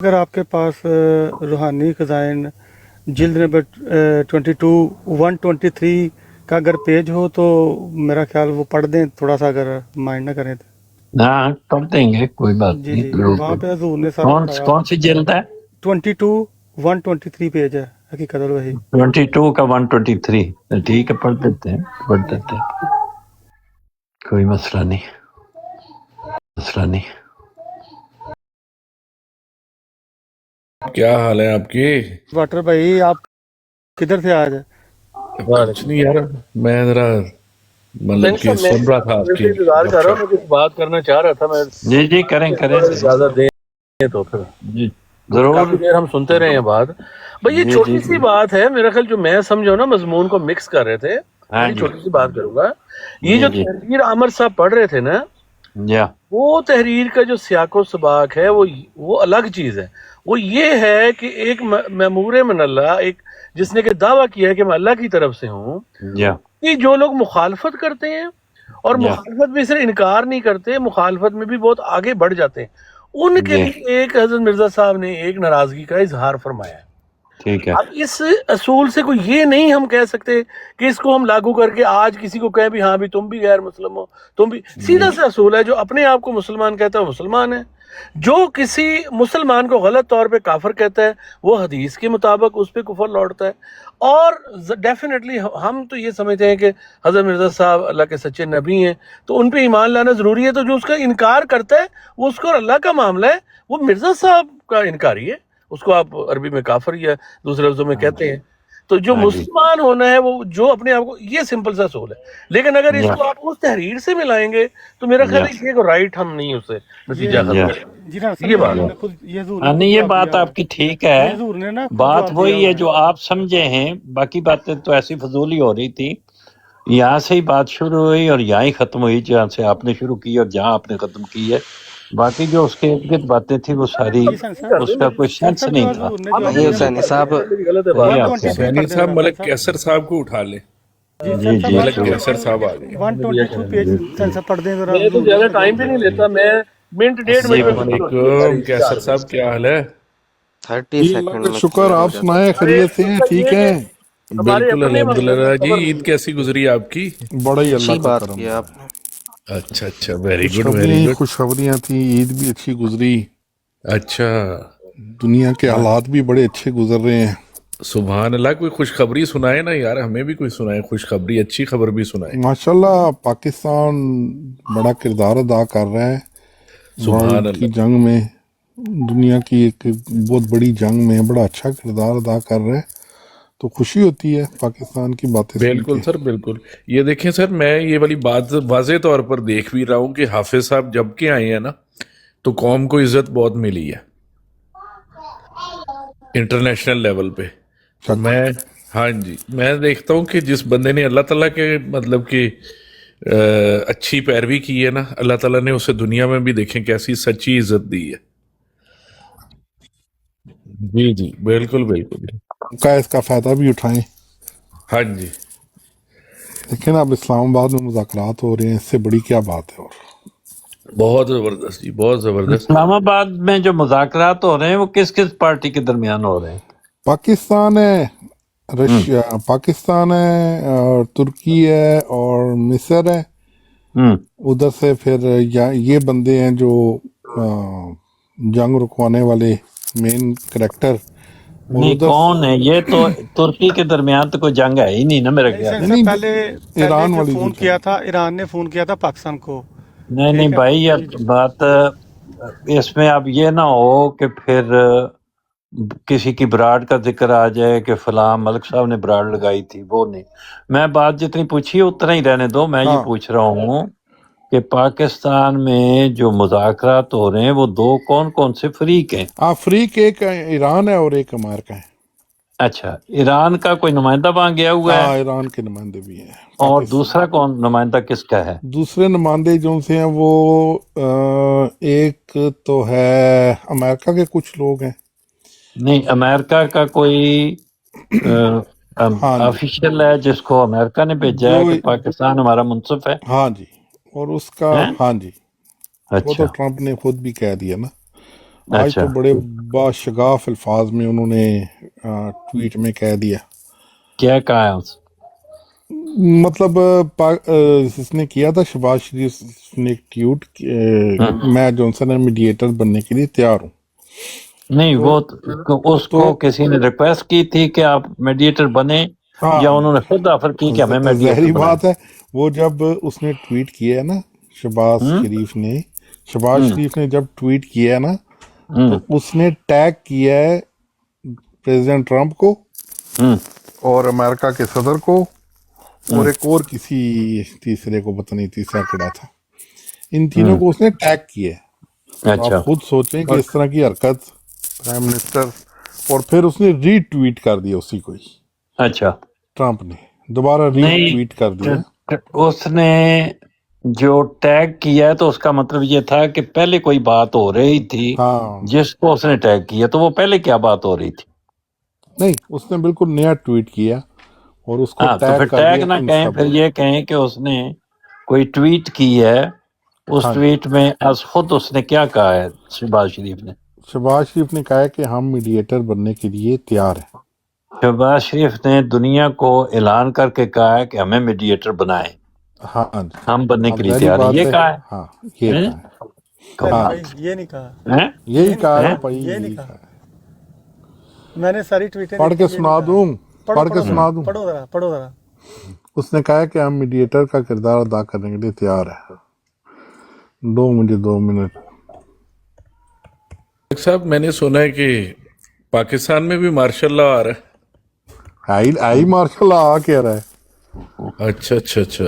اگر آپ کے پاس روحانی خزائن جلد نمبر 123 کا اگر پیج ہو تو میرا خیال وہ پڑھ دیں، تھوڑا سا اگر مائنڈ نہ کریں تو۔ ہاں پڑھ دیں گے، کوئی بات جی نہیں، جی، ضرور وہاں پڑھ۔ پہ حضور نے سارا بتایا۔ کون سی جلد ہے؟ 123 پیج ہے حقیقت الوحی۔ 22 کا 123، ٹھیک ہے، پڑھ دیتے ہیں، پڑھ دیتے ہیں، کوئی مسئلہ نہیں۔ کیا حال ہے آپ کے؟ واٹر بھائی آپ کدھر تھے آج؟ کچھ نہیں یار، میں ذرا مطلب کہ سن رہا تھا آپ کی انتظار کر رہا ہوں، گفتگو۔ میں کچھ بات کرنا چاہ رہا تھا، میں جی کریں زیادہ دیر تو پھر جی کافی ضرور۔ دیر ہم سنتے رہے ہیں بات۔ بھائی یہ چھوٹی سی بات ہے، میرا خیال جو میں سمجھا نا مضمون کو مکس کر رہے تھے، ہاں بڑی جی چھوٹی سی بات کروں گا۔ یہ جو جی تحریر عامر صاحب پڑھ رہے تھے نا، یا وہ تحریر کا جو سیاق و سباق ہے وہ الگ چیز ہے۔ وہ یہ ہے کہ ایک مامور من اللہ، ایک جس نے کہ دعویٰ کیا ہے کہ میں اللہ کی طرف سے ہوں، یا کہ جو لوگ مخالفت کرتے ہیں اور یا مخالفت میں صرف انکار نہیں کرتے، مخالفت میں بھی بہت آگے بڑھ جاتے ہیں، ان کے جی لیے ایک حضرت مرزا صاحب نے ایک ناراضگی کا اظہار فرمایا ہے۔ ٹھیک ہے، اب اس اصول سے کوئی یہ نہیں ہم کہہ سکتے کہ اس کو ہم لاگو کر کے آج کسی کو کہیں بھی ہاں بھی تم بھی غیر مسلم ہو، تم بھی، سیدھا سا اصول ہے، جو اپنے آپ کو مسلمان کہتا ہے وہ مسلمان ہے، جو کسی مسلمان کو غلط طور پہ کافر کہتا ہے وہ حدیث کے مطابق اس پہ کفر لوٹتا ہے۔ اور ڈیفینیٹلی ہم تو یہ سمجھتے ہیں کہ حضرت مرزا صاحب اللہ کے سچے نبی ہیں، تو ان پہ ایمان لانا ضروری ہے، تو جو اس کا انکار کرتا ہے وہ اس کو اور اللہ کا معاملہ ہے، وہ مرزا صاحب کا انکاری ہے، اس کو آپ عربی میں کافر یا دوسرے لفظوں میں کہتے ہیں۔ تو جو ہاں جی مسلمان ہونا ہے وہ جو اپنے آپ کو، یہ سمپل سا اصول ہے، لیکن اگر اس یا کو آپ اس تحریر سے ملائیں گے تو میرا خیال یا ہے کہ رائٹ ہم نہیں اسے نتیجہ یہ یا خطر جی نا یہ سر، بات حضور ہے۔ نے خود، یہ حضور نے ہاں خود نہیں، یہ جواب بات دیا ہوا آپ کی ہے، ٹھیک یہ ہے، حضور نے نا خود بات جواب دیا وہی ہوا ہے ہے۔ جو آپ سمجھے ہیں، باقی باتیں تو ایسی فضول ہی ہو رہی تھی، یہاں سے ہی بات شروع ہوئی اور یہاں ہی ختم ہوئی، جہاں سے آپ نے شروع کی اور جہاں آپ نے ختم کی ہے، باقی جو اس کے ارد گرد باتیں تھیں وہ ساری جی سن صاحب، اس کا کوئی سن سینس صاحب جو نہیں تھا۔ حضور نے ہم جواب اپنی جی دیا وہ حسینی طرف سے پڑھ صاحب، دیں، پڑھ لیں، غلط ہے بات۔ صحیح آپ کہہ 123 رہے سینی پڑھ دیں صاحب، ذرا سن ملک صاحب۔ کیسر صاحب کو اٹھا لیں۔ جی ہیں۔ سن جی صاحب جی ملک ٹھیک، کیسر صاحب آ گئے۔ 122 پیج سن صاحب پڑھ دیں ذرا، میں تو حضور نے زیادہ اس کا ٹائم جواب بھی دیا نہیں ہوا لیتا، میں منٹ ڈیڑھ جی منٹ میں السلام ختم ہوتی ہے علیکم، ساری کیسر چار صاحب کیا حال ہے؟ 30 جی اللہ سیکنڈ کا میں شکر، کلیئر ہو آپ جاتا سنائیں، ارے خیریت سے اس ہیں؟ کا یہ ٹھیک کہ ہیں؟ ہمارے بالکل اپنے مسئلے الحمدللہ میں جی۔ صبر عید نہیں ہے۔ کیسی گزری آپ کی؟ بڑا ہی اللہ اچھی کا بات کرم کیا رہا، آپ نے۔ اچھا اچھا، ویری گڈ ویری خوشخبریاں ہی گڈ۔ خوشخبریاں تھیں، عید بھی اچھی گزری، اچھا، دنیا کے حالات بھی بڑے اچھے گزر رہے ہیں۔ سبحان اللہ، کوئی خوشخبری سنائے نا یار، ہمیں بھی کوئی سنائے خوشخبری، اچھی خبر بھی سنائے۔ ماشاءاللہ پاکستان بڑا کردار ادا کر رہا ہے سبحان ورلڈ کی اللہ، جنگ میں، دنیا کی ایک بہت بڑی جنگ میں بڑا اچھا کردار ادا کر رہا ہے، تو خوشی ہوتی ہے پاکستان کی باتیں سن کے۔ بالکل سر بالکل۔ یہ دیکھیں سر، میں یہ والی بات واضح طور پر دیکھ بھی رہا ہوں کہ حافظ صاحب جب کے آئے ہیں نا تو قوم کو عزت بہت ملی ہے انٹرنیشنل لیول پہ۔ تو شک میں، ہاں جی، میں دیکھتا ہوں کہ جس بندے نے اللہ تعالیٰ کے مطلب کہ اچھی پیروی کی ہے نا، اللہ تعالیٰ نے اسے دنیا میں بھی دیکھیں کیسی سچی عزت دی ہے۔ جی جی بالکل بالکل، کا اس کا فائدہ بھی اٹھائیں۔ ہاں جی، لیکن اب اسلام آباد میں مذاکرات ہو رہے ہیں، اس سے بڑی کیا بات ہے؟ اور بہت زبردست جی، بہت زبردست۔ اسلام آباد میں جو مذاکرات ہو رہے ہیں وہ کس کس پارٹی کے درمیان ہو رہے ہیں؟ پاکستان ہے، ہم، رشیا پاکستان ہے، اور ترکی ہے اور مصر ہے، ہم۔ ادھر سے پھر یہ بندے ہیں جو آ، جنگ رکوانے والے مین کریکٹر، اور نہیں ادھر کون ہے یہ؟ تو ترکی کے درمیان تو کوئی جنگ ہے ہی نہیں نا میرا نہیں خیال سن ہے۔ صاحب، نہیں، پہلے ایران جو والی جو فون کیا جنگ، تھا، ایران نے فون کیا تھا پاکستان کو، نہیں نہیں ٹھیک ہے بھائی، جی یہ جی بات اس میں اب یہ نہ ہو کہ پھر کسی کی براڈ کا ذکر آ جائے کہ فلاں ملک صاحب نے براڈ لگائی تھی، وہ نہیں۔ میں بات جتنی پوچھی ہے اتنا ہی رہنے دو، میں یہ ہاں پوچھ رہا ہوں کہ پاکستان میں جو مذاکرات ہو رہے ہیں وہ دو کون کون سے فریق ہیں؟ افریق ایک ایران ہے اور ایک امریکہ ہے۔ اچھا، ایران کا کوئی نمائندہ وہاں گیا ہوا ہے، ہاں، ایران کے نمائندے بھی ہیں اور پاکستان۔ دوسرا کون نمائندہ کس کا ہے؟ دوسرے نمائندے جو سے ہیں وہ ایک تو ہے امریکہ کے کچھ لوگ ہیں۔ نہیں، امریکہ کا کوئی ہاں جی، آفیشیل ہے جس کو امریکہ نے بھیجا جو، ہے کہ پاکستان ہمارا منصف ہے؟ ہاں جی، اور اس کا، ہیں؟ ہاں جی، وہ تو اچھا ٹرمپ نے خود بھی کہہ دیا نا، آج اچھا تو بڑے باشگاف الفاظ میں انہوں نے ٹویٹ میں کہہ دیا، کیا کہا ہے اس مطلب اس نے کیا تھا شہباز شریف نے ایک ٹویٹ ہاں، میں جونسن میڈیٹر بننے کے لیے تیار ہوں. نہیں تو وہ اس تو کو کسی نے ریکویسٹ کی تھی کہ آپ میڈیٹر بنے ہاں یا انہوں نے خود آفر کی کہ ہمیں میڈیٹر ظاہری بنائیں؟ بات ہے، وہ جب اس نے ٹویٹ کیا ہے نا شہباز ہوں شریف نے، شہباز ہوں شریف نے جب ٹویٹ کیا ہے نا ہوں تو اس نے ٹیگ کیا ہے پریزیڈنٹ ٹرمپ کو ہوں اور امریکہ کے صدر کو اور ہوں ایک اور کسی تیسرے کو، پتہ نہیں تیسرا کڑا تھا، ان تینوں ہوں کو اس نے ٹیگ کیا ہے. تو آپ اچھا خود سوچیں کہ اور- اس طرح کی حرکت پرائم منسٹر، اور پھر اس نے ری ٹویٹ کر دیا اسی کو ہی، اچھا ٹرمپ نے دوبارہ ری نہیں ٹویٹ کر دیا. اس نے جو ٹیگ کیا ہے تو اس کا مطلب یہ تھا کہ پہلے کوئی بات ہو رہی تھی ہاں جس کو اس نے ٹیگ کیا، تو وہ پہلے کیا بات ہو رہی تھی؟ نہیں، اس نے بالکل نیا ٹویٹ کیا اور اس کو ہاں تو ٹیگ پھر کر ٹیگ دیا نہ ان کہیں، سب پھر کو. یہ کہیں کہ اس نے کوئی ٹویٹ کی ہے. اس ہاں جی، ٹویٹ میں از خود اس نے کیا کہا ہے شہباز شریف نے؟ شہباز شریف نے کہا ہے کہ ہم میڈیٹر بننے کے لیے تیار ہیں. شہباز شریف نے دنیا کو اعلان کر کے کہا ہے کہ ہمیں میڈیٹر بنائیں، ہاں جی، ہم بننے کے اب لیے ظاہری تیار ہیں، بات یہ ہے. کہا ہاں یہ ہے؟ کہا ہے. نہیں ہاں بھائی یہ نہیں کہا، ہیں؟ یہی یہ نہیں کہا کہا، نا بھائی، یہ نہیں یہی کہا. کہا ہے. میں نے ساری ٹویٹیں پڑھ دیکھی، کے یہ نہیں سنا کہا. دوں، پڑھو پڑھ کے پڑھو ذرا، سنا دوں. پڑھو ذرا، پڑھو ذرا. اس نے کہا ہے کہ ہم میڈیٹر کا کردار ادا کرنے کے لیے تیار ہے. مجھے 2 منٹ. ڈاکٹر صاحب میں نے سنا ہے کہ پاکستان میں بھی مارشل لا آ رہا آئی مارشاء اللہ آ کہہ رہا ہے. ہے. اچھا اچھا اچھا،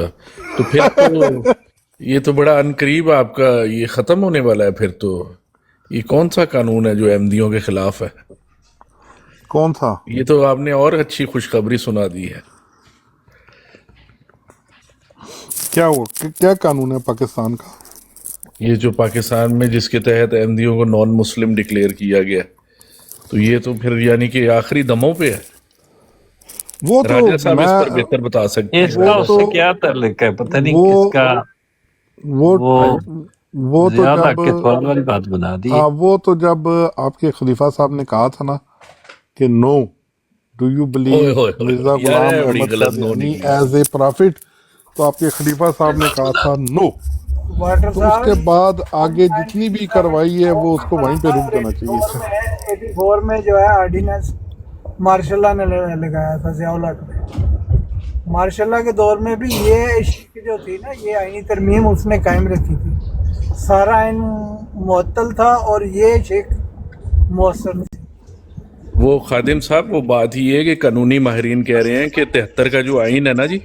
تو پھر تو یہ تو بڑا عنقریب آپ کا یہ ختم ہونے والا ہے. پھر تو یہ کون سا قانون ہے جو احمدیوں کے خلاف ہے؟ کون تھا؟ یہ تو آپ نے اور اچھی خوشخبری سنا دی ہے. کیا وہ کیا قانون ہے پاکستان کا؟ یہ جو پاکستان میں جس کے تحت احمدیوں کو نان مسلم ڈکلیئر کیا گیا، تو یہ تو پھر یعنی کہ آخری دموں پہ ہے. وہ تو راجہ صاحب اس میں پر بہتر بتا سکتے اس ہیں. کا وہ راجہ اس تو سے کیا تعلق ہے؟ پتہ نہیں وہ کس کا وہ وہ وہ تو زیادہ جب کے سوال والی بات بنا دی. وہ تو جب آپ کے خلیفہ صاحب نے کہا تھا نا کہ نو ڈو یو اوئے بلیو ہوئے ہوئے، مرزا یار غلام یہ بڑی احمد غلط نو قادیانی نکلی. ایز اے پرافٹ، تو آپ کے خلیفہ صاحب نے کہا تھا نو. تو اس کے بعد آگے جتنی بھی کاروائی ہے وہ اس کو وہیں پہ رک جانا چاہیے تھا. 84 میں جو ہے آرڈیننس مارشاء اللہ نے لگایا تھا ضیاء الحق نے. مارشاء اللہ کے دور میں بھی یہ شک جو تھی نا، یہ آئینی ترمیم اس نے قائم رکھی تھی. سارا آئین معطل تھا اور یہ شک مؤثر تھی. وہ خادم صاحب، وہ بات ہی ہے کہ قانونی ماہرین کہہ رہے ہیں کہ 73 کا جو آئین ہے نا جی،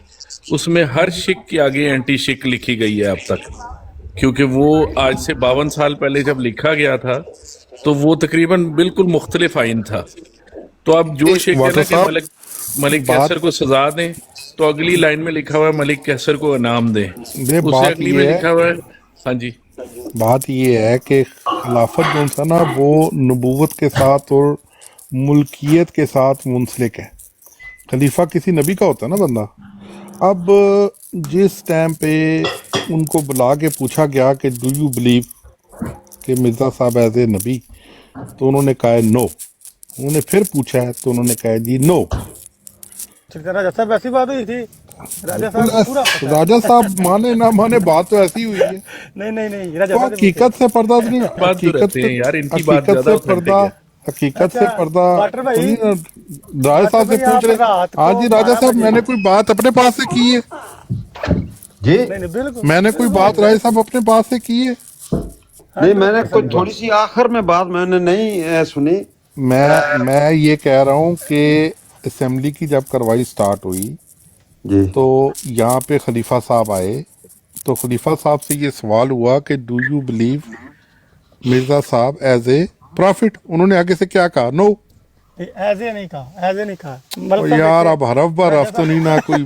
اس میں ہر شک کے آگے اینٹی شک لکھی گئی ہے اب تک، کیونکہ وہ آج سے 52 سال پہلے جب لکھا گیا تھا تو وہ تقریباً بالکل مختلف آئین تھا. تو اب جو شک ہے واٹر نا کہ صاحب ملک بات کیسر کو سزا دیں، تو اگلی لائن میں لکھا ہوا ہے ملک کیسر کو انعام دیں، یہ اسے بات اگلی میں یہ ہے لکھا ہوا ہے. ہاں جی، بات یہ ہے کہ خلافت جو ہے نا وہ نبوت کے ساتھ اور ملکیت کے ساتھ منسلک ہے. خلیفہ کسی نبی کا ہوتا ہے نا بندہ. اب جس ٹائم پہ ان کو بلا کے پوچھا گیا کہ ڈو یو بلیو کہ مرزا صاحب ایز اے نبی، تو انہوں نے کہا ہے نو. انہوں نے پھر پوچھا ہے تو انہوں نے کہا جی نو. راجہ صاحب ایسی بات ہوئی تھی، راجہ بالکل صاحب کو پورا پتہ ہے. راجہ صاحب مانے نہ مانے بات تو ایسی ہوئی ہے. نہیں راجہ تو صاحب حقیقت سے پردہ تو نہیں، بات جو رہتے ہیں یار، ان کی بات حقیقت زیادہ سے اوتھینٹک پردہ، ہے. حقیقت سے اچھا پردہ واٹر تو بھائی، نہیں نا. راجہ واٹر صاحب سے بھائی پوچھ آپ رہے. رات ہاں کو جی راجہ 12 صاحب، بجے، میں نے کوئی بات اپنے پاس سے کی ہے؟ جی نہیں بالکل میں نے کوئی بات راجہ صاحب اپنے پاس سے کی ہے؟ نہیں، میں نے کوئی تھوڑی سی آخر میں بات میں نے نہیں سنی. میں یہ کہہ رہا ہوں کہ اسمبلی کی جب کاروائی سٹارٹ ہوئی جی تو یہاں پہ خلیفہ صاحب آئے، تو خلیفہ صاحب سے یہ سوال ہوا کہ ڈو یو بلیو مرزا صاحب ایز اے پرافٹ. انہوں نے آگے سے کیا کہا؟ نو. ایسے نہیں کہا، ایسے نہیں کہا. ملک صاحب یار دیکھیں، اب حرف بر حرف تو نہیں نا کوئی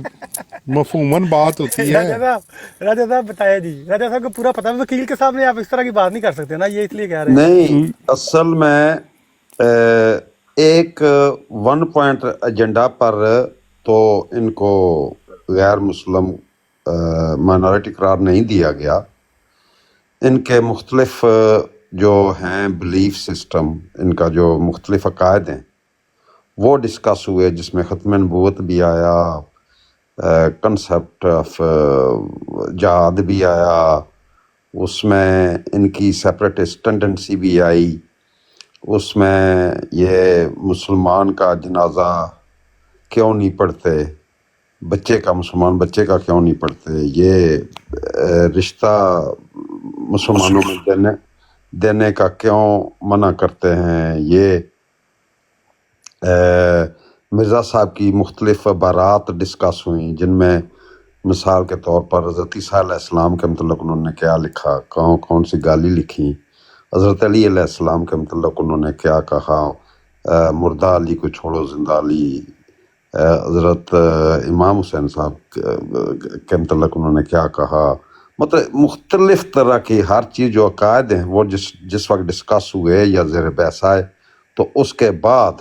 مفہوماً بات ہوتی ہے. راجہ صاحب بتایا جی، راجہ صاحب کو پورا پتا ہے. وکیل کے سامنے آپ اس طرح کی بات نہیں کر سکتے نا، یہ اس لیے کہہ رہے ہیں. نہیں، اصل میں ایک 1 پوائنٹ ایجنڈا پر تو ان کو غیر مسلم مائنورٹی قرار نہیں دیا گیا. ان کے مختلف جو ہیں بلیف سسٹم، ان کا جو مختلف عقائد ہیں وہ ڈسکس ہوئے، جس میں ختم نبوت بھی آیا، کنسیپٹ آف جہاد بھی آیا، اس میں ان کی سیپریٹسٹ ٹینڈنسی بھی آئی، اس میں یہ مسلمان کا جنازہ کیوں نہیں پڑھتے، بچے کا، مسلمان بچے کا کیوں نہیں پڑھتے، یہ رشتہ مسلمانوں میں دینے کا کیوں منع کرتے ہیں، یہ مرزا صاحب کی مختلف عبارات ڈسکس ہوئیں، جن میں مثال کے طور پر حضرت عیسیٰ علیہ السلام کے متعلق انہوں نے کیا لکھا، کون سی گالی لکھی، حضرت علی علیہ السلام کے متعلق انہوں نے کیا کہا، مردہ علی کو چھوڑو زندہ علی، حضرت امام حسین صاحب کے متعلق انہوں نے کیا کہا، مطلب مختلف طرح کی ہر چیز جو عقائد ہیں وہ جس وقت ڈسکس ہوئے یا زیر بحث آئے، تو اس کے بعد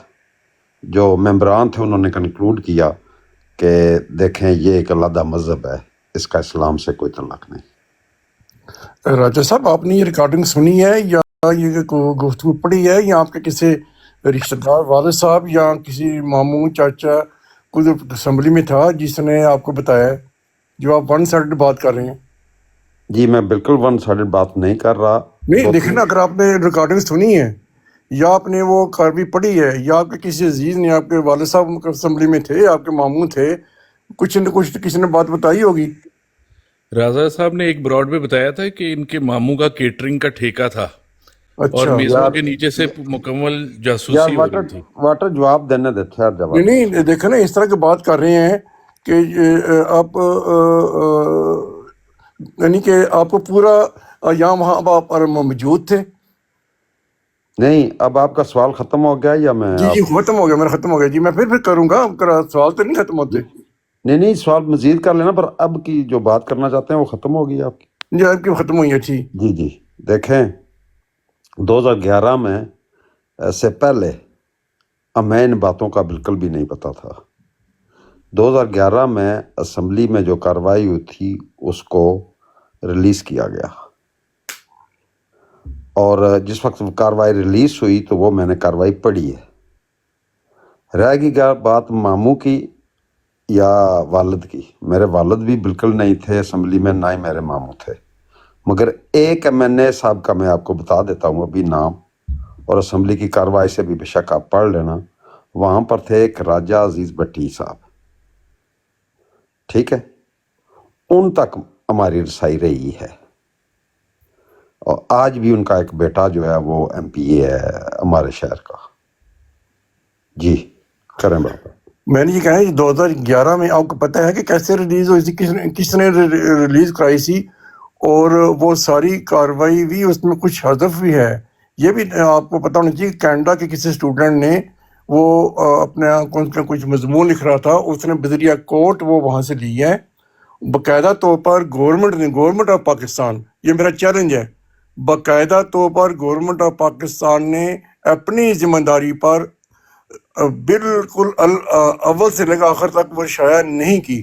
جو ممبران تھے انہوں نے کنکلوڈ کیا کہ دیکھیں یہ ایک علیحدہ مذہب ہے، اس کا اسلام سے کوئی تعلق نہیں۔ راجہ صاحب، آپ نے یہ ریکارڈنگ سنی ہے یا یہ گفتگو پڑھی ہے، یا آپ کے کسی رشتہ دار والد صاحب یا کسی ماموں چاچا کوئی اسمبلی میں تھا جس نے آپ کو بتایا ہے، جو آپ ون سائڈڈ بات کر رہے ہیں؟ جی میں بالکل ون سائڈڈ بات نہیں کر رہا۔ نہیں، دیکھیں نا، اگر آپ نے ریکارڈنگ سنی ہے یا آپ نے وہ کاروی پڑھی ہے، یا آپ کے کسی عزیز نے، آپ کے والد صاحب اسمبلی میں تھے، آپ کے ماموں تھے، کچھ نہ کچھ تو کسی نے بات بتائی ہوگی۔ راجہ صاحب نے ایک براڈ میں بتایا تھا کہ ان کے ماموں کا کیٹرنگ کا ٹھیکہ تھا اور اچھا، میزوں کے نیچے سے مکمل یار جاسوسی ہو رہی تھی۔ واٹر جواب دینے دے، خیر جواب نہیں، دیکھیں نا، اس طرح کی بات کر رہے ہیں کہ آپ یعنی کہ آپ کو پورا یہاں وہاں آپ موجود تھے۔ نہیں۔ اب آپ کا سوال ختم ہو گیا یا میں جی ختم ہو گیا، میرا ختم ہو گیا جی، میں پھر کروں گا، سوال تو نہیں ختم ہوتے نہیں سوال مزید کر لینا، پر اب کی جو بات کرنا چاہتے ہیں وہ ختم ہو گئی آپ کی؟ جی، آپ کی ختم ہوئی ہے جی۔ جی دیکھیں 2011 میں سے پہلے ہمیں ان باتوں کا بالکل بھی نہیں پتا تھا۔ 2011 میں اسمبلی میں جو کارروائی ہوئی تھی اس کو ریلیز کیا گیا، اور جس وقت کارروائی ریلیز ہوئی تو وہ میں نے کارروائی پڑھی ہے۔ رہ گئی بات ماموں کی یا والد کی، میرے والد بھی بالکل نہیں تھے اسمبلی میں، نہ ہی میرے ماموں تھے، مگر ایک MNA صاحب کا میں آپ کو بتا دیتا ہوں ابھی نام، اور اسمبلی کی کارروائی سے بھی بے شک آپ پڑھ لینا۔ وہاں پر تھے ایک راجہ عزیز بٹی صاحب، ٹھیک ہے، ان تک ہماری رسائی رہی ہے، اور آج بھی ان کا ایک بیٹا جو ہے وہ MPA ہے ہمارے شہر کا۔ جی کریں بات۔ میں نے یہ کہا ہے 2011 میں آپ کو پتہ ہے کہ کیسے ریلیز ہوئی تھی، کس نے ریلیز کرائی تھی، اور وہ ساری کاروائی بھی اس میں کچھ حذف بھی ہے۔ یہ بھی آپ کو پتہ ہونا چاہیے کہ کینیڈا کے کسی اسٹوڈنٹ نے وہ اپنا کچھ مضمون لکھ رہا تھا، اس نے بذریعہ کوٹ وہ وہاں سے لی ہے، باقاعدہ طور پر گورنمنٹ آف پاکستان، یہ میرا چیلنج ہے، باقاعدہ طور پر گورنمنٹ آف پاکستان نے اپنی ذمہ داری پر بالکل اول سے لے کر آخر تک وہ شائع نہیں کی۔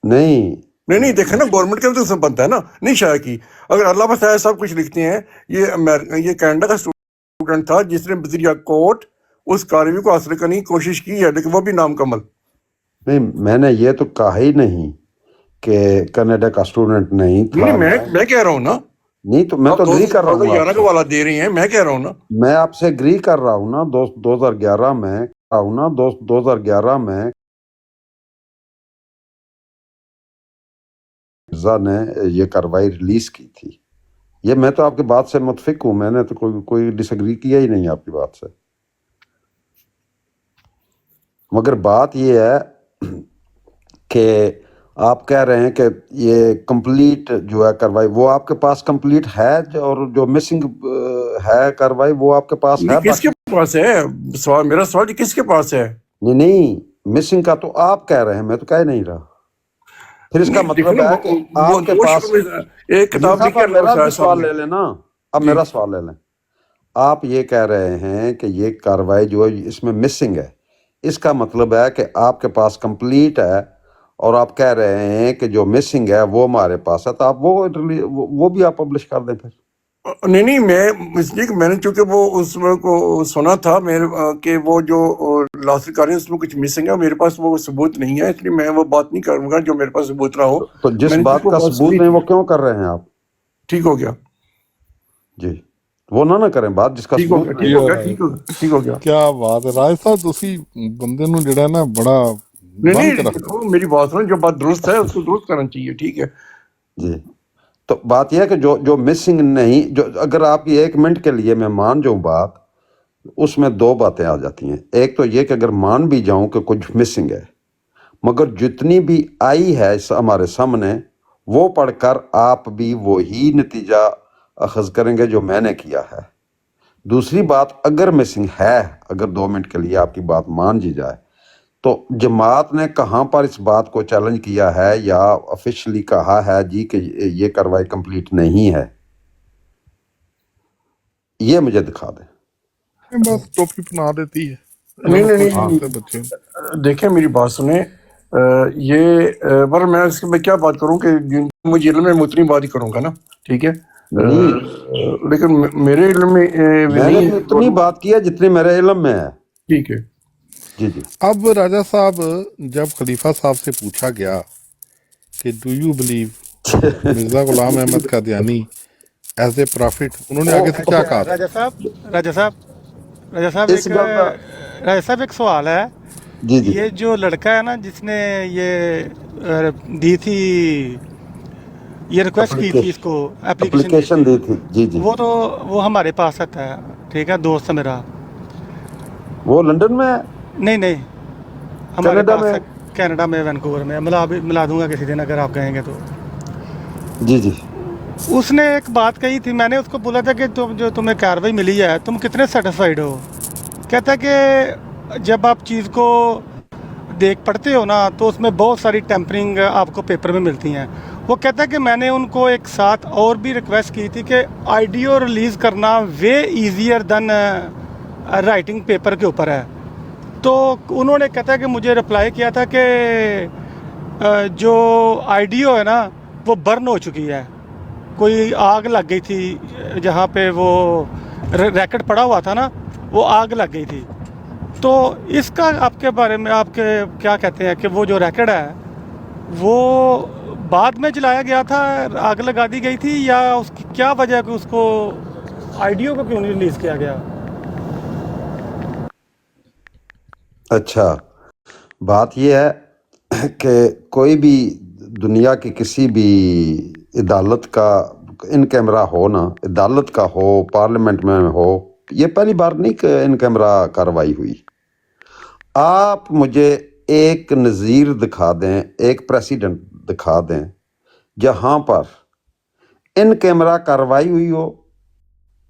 نہیں دیکھیں نا، گورنمنٹ کا بھی تو بنتا ہے نا، نہیں شائع کی۔ اگر اللہ بس سب کچھ لکھتے ہیں، یہ کینیڈا کا اسٹوڈنٹ تھا جس نے بذریعہ کوٹ اس کارروائی کو حاصل کرنے کی کوشش کی ہے، لیکن وہ بھی نامکمل۔ نہیں، میں نے یہ تو کہا ہی نہیں کہ کینیڈا کا اسٹوڈنٹ نہیں تھا۔ نہیں، میں کہہ رہا ہوں نا، نہیں تو میں تو اگری کر رہا ہوں، 2011 کا والا دے رہی ہیں، میں کہہ رہا ہوں نا، میں آپ سے اگری کر رہا ہوں نا۔ 2011 میں 2011 میں مرزا نے یہ کارروائی ریلیز کی تھی، یہ میں تو آپ کی بات سے متفق ہوں، میں نے تو کوئی ڈس ایگری کیا ہی نہیں آپ کی بات سے، مگر بات یہ ہے کہ آپ کہہ رہے ہیں کہ یہ کمپلیٹ جو ہے کارروائی وہ آپ کے پاس کمپلیٹ ہے، اور جو مسنگ ہے کارروائی وہ آپ کے پاس ہے؟ کس کے پاس ہے سوال، میرا سوال کس کے پاس ہے؟ نہیں مسنگ کا تو آپ کہہ رہے ہیں، میں تو کہہ نہیں رہا۔ پھر اس کا مطلب ہے کہ آپ کے پاس ایک کتاب میرا سوال لے لینا، اب میرا سوال لے لیں۔ آپ یہ کہہ رہے ہیں کہ یہ کارروائی جو ہے اس میں مسنگ ہے، اس کا مطلب ہے کہ آپ کے پاس کمپلیٹ ہے اور آپ کہہ رہے ہیں کہ جو مسنگ ہے وہ ہمارے پاس ہے، تو آپ وہ بھی آپ پبلش کر دیں پھر۔ نہیں میں اس لیے کہ میں نے چونکہ وہ اس کو سنا تھا میرے کہ وہ جو لاسٹ کر رہے ہیں اس میں کچھ مسنگ ہے، میرے پاس وہ ثبوت نہیں ہے، اس لیے میں وہ بات نہیں کروں گا جو میرے پاس ثبوت نہ ہو۔ تو جس میں نے بات کا ثبوت نہیں وہ کیوں کر رہے ہیں آپ؟ ٹھیک ہو گیا، جی وہ نہ کریں بات جس کا ٹھیک ہو ثبوت گیا، نہیں ٹھیک ہو گیا، ٹھیک ہو گیا۔ کیا بات ہے راج صاحب، تسی بندے نو جڑا ہے نا بڑا نہیں بن نہیں کے رکھ دیکھو میری بات سنیں، جو بات درست ہے اس کو درست کرنا چاہیے، ٹھیک ہے۔ جی تو بات یہ ہے کہ جو مسنگ نہیں، جو اگر آپ کی 1 منٹ کے لیے میں مان جاؤں بات، اس میں 2 باتیں آ جاتی ہیں۔ ایک تو یہ کہ اگر مان بھی جاؤں کہ کچھ مسنگ ہے، مگر جتنی بھی آئی ہے ہمارے سامنے وہ پڑھ کر آپ بھی وہی نتیجہ اخذ کریں گے جو میں نے کیا ہے۔ دوسری بات، اگر مسنگ ہے، اگر 2 منٹ کے لیے آپ کی بات مان جی جائے، تو جماعت نے کہاں پر اس بات کو چیلنج کیا ہے یا آفیشلی کہا ہے جی کہ یہ کارروائی کمپلیٹ نہیں ہے؟ یہ مجھے دکھا دیں۔ بس ٹوپی پنا دیتی ہے نہیں چلو نہیں خوش نہیں، سے بچے۔ دیکھیں میری بات سنیں، یہ پر میں اس میں کیا بات کروں کہ مجھے علم ہے میں اتنی بات ہی کروں گا نا، ٹھیک ہے، نہیں، لیکن میرے علم میں میں نے نہیں اتنی بات کی ہے جتنی میرے علم میں ہے۔ ٹھیک ہے۔ جی جی اب راجہ صاحب جب خلیفہ صاحب سے پوچھا گیا کہ do you believe Mirza Ghulam Ahmad Qadiani is a prophet, انہوں نے آگے سے کیا کہا تھا؟ راجہ صاحب اس گل کا ایک سوال ہے۔ جی جی یہ جو لڑکا ہے نا جس نے یہ دی تھی، یہ ریکویسٹ کی تھی، اس کو اپلیکیشن دی تھی، جی جی، وہ ہمارے پاس آتا ہے، ٹھیک ہے، دوست ہے میرا۔ وہ لندن میں ہے، نہیں ہمارے کینیڈا پاس میں ہے، کینیڈا میں، وینکوور میں۔ ملا دوں گا کسی دن اگر آپ کہیں گے تو۔ جی جی۔ اس نے ایک بات کہی تھی، میں نے اس کو بولا تھا کہ جو تمہیں کارروائی ملی ہے تم کتنے سیٹسفائیڈ ہو؟ کہتا ہے کہ جب آپ چیز کو دیکھ پڑھتے ہو نا تو اس میں بہت ساری ٹیمپرنگ آپ کو پیپر میں ملتی ہیں۔ وہ کہتا ہے کہ میں نے ان کو ایک ساتھ اور بھی ریکویسٹ کی تھی کہ آئیڈیو ریلیز کرنا وے ایزیئر دین رائٹنگ پیپر کے اوپر ہے، تو انہوں نے کہتا ہے کہ مجھے رپلائی کیا تھا کہ جو آئیڈیو ہے نا وہ برن ہو چکی ہے، کوئی آگ لگ گئی تھی جہاں پہ وہ ریکٹ پڑا ہوا تھا نا، وہ آگ لگ گئی تھی۔ تو اس کا آپ کے بارے میں آپ کے کیا کہتے ہیں کہ وہ جو ریکٹ ہے وہ بعد میں جلایا گیا تھا، آگ لگا دی گئی تھی، یا اس کی کیا وجہ ہے کہ اس کو آئیڈیو کو کیوں نہیں ریلیز کیا گیا؟ اچھا، بات یہ ہے کہ کوئی بھی دنیا کی کسی بھی عدالت کا ان کیمرہ ہو نا، عدالت کا ہو، پارلیمنٹ میں ہو، یہ پہلی بار نہیں کہ ان کیمرہ کارروائی ہوئی۔ آپ مجھے ایک نظیر دکھا دیں، ایک پریسیڈنٹ دکھا دیں جہاں پر ان کیمرہ کارروائی ہوئی ہو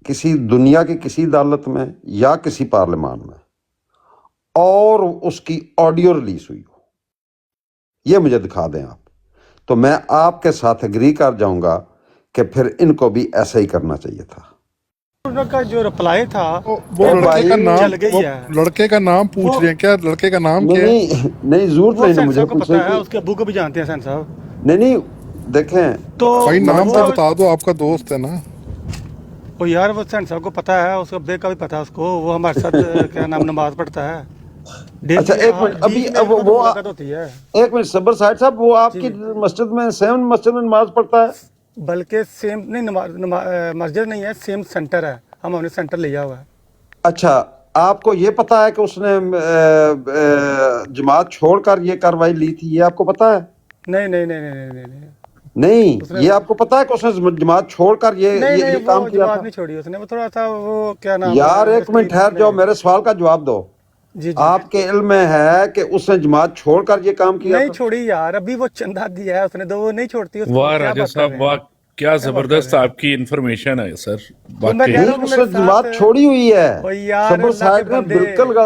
کسی دنیا کی کسی عدالت میں یا کسی پارلیمان میں، اور اس کی آڈیو ریلیز ہوئی ہو، یہ مجھے دکھا دیں آپ، تو میں آپ کے ساتھ اگری کر جاؤں گا کہ پھر ان کو بھی ایسا ہی کرنا چاہیے تھا۔ ان کا جو رپلائی تھا وہ لڑکے کا نام، چل گئی وہ ہے، لڑکے کا نام پوچھ رہے ہیں، کیا لڑکے کا نام کیا ہے؟ نہیں ضرورت وہ نہیں نا سین مجھے صاحب کو پوچھنے پتا ہے، کی۔ اس کے ابو کو بھی جانتے ہیں سین صاحب۔ نہیں دیکھیں، تو بھائی نام تو وہ بتا دو، آپ کا دوست ہے نا۔ یار وہ سین صاحب کو پتا ہے، اس ابے کا بھی پتا ہے اس کو، وہ ہمارے ساتھ کیا نام نماز پڑھتا ہے اچھا ڈیلی، ایک منٹ، ابھی بیچ میں ان کو تو وہ ملاقات ہوتی ہے۔ ایک منٹ، صبر صاحب صاحب، وہ آپ جی کی جی، مسجد میں سیم مسجد میں نماز پڑھتا ہے؟ بلکہ سیم نہیں، مسجد نہیں ہے، سیم سینٹر ہے، ہم نے سینٹر لیا ہوا ہے۔ اچھا، آپ کو یہ پتا ہے کہ اس نے جماعت چھوڑ کر یہ کارروائی لی تھی، یہ آپ کو پتا ہے؟ نہیں، نہیں، اس نے یہ آپ کو پتا ہے کہ اس نے جماعت چھوڑ کر یہ کام وہ کیا جماعت تھا؟ نہیں چھوڑی اس نے، وہ تھوڑا سا وہ کیا نام یار ہے ایک منٹ ٹھہر جاؤ، میرے سوال کا جواب دو۔ جی آپ کے علم میں ہے کہ اس نے جماعت چھوڑ کر یہ کام کیا نہیں تھا؟ چھوڑی یار، ابھی وہ چندہ دیا ہے اس نے، تو وہ نہیں چھوڑتی اس کو، واہ کیا راجہ بات کر صاحب رہے واہ، ہیں، کیا کیا بات کر زبردست رہے ہیں؟ آپ کی انفارمیشن ہے سر، تو میں واقعی۔ کہہ رہا ہوں نہیں، کہ اس میرے نے جماعت ساتھ، چھوڑی ہوئی ہے۔ او یار صبر اللہ کے صاحب نے بندے، بالکل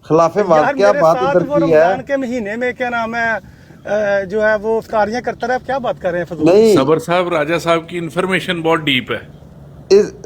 خلاف یار واقعہ میرے بات ساتھ ادھر وہ کی ہے۔ رمضان کے مہینے میں کیا نام ہے جو ہے وہ افطاریاں کرتا رہا، کیا بات کر رہے ہیں فضول؟ نہیں صبر صاحب، راجہ صاحب کی انفارمیشن بہت ڈیپ ہے۔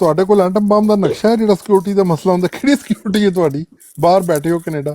ਤੁਹਾਡੇ ਕੋਲ ਐਟਮ ਬੰਬ ਦਾ ਨਕਸ਼ਾ ਹੈ ਜਿਹੜਾ ਸਿਕਿਉਰਿਟੀ ਦਾ ਮਸਲਾ ਹੁੰਦਾ? ਕਿਹੜੀ ਸਿਕਿਉਰਿਟੀ ਹੈ ਤੁਹਾਡੀ? ਬਾਹਰ ਬੈਠੇ ਹੋ ਕੈਨੇਡਾ।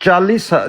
40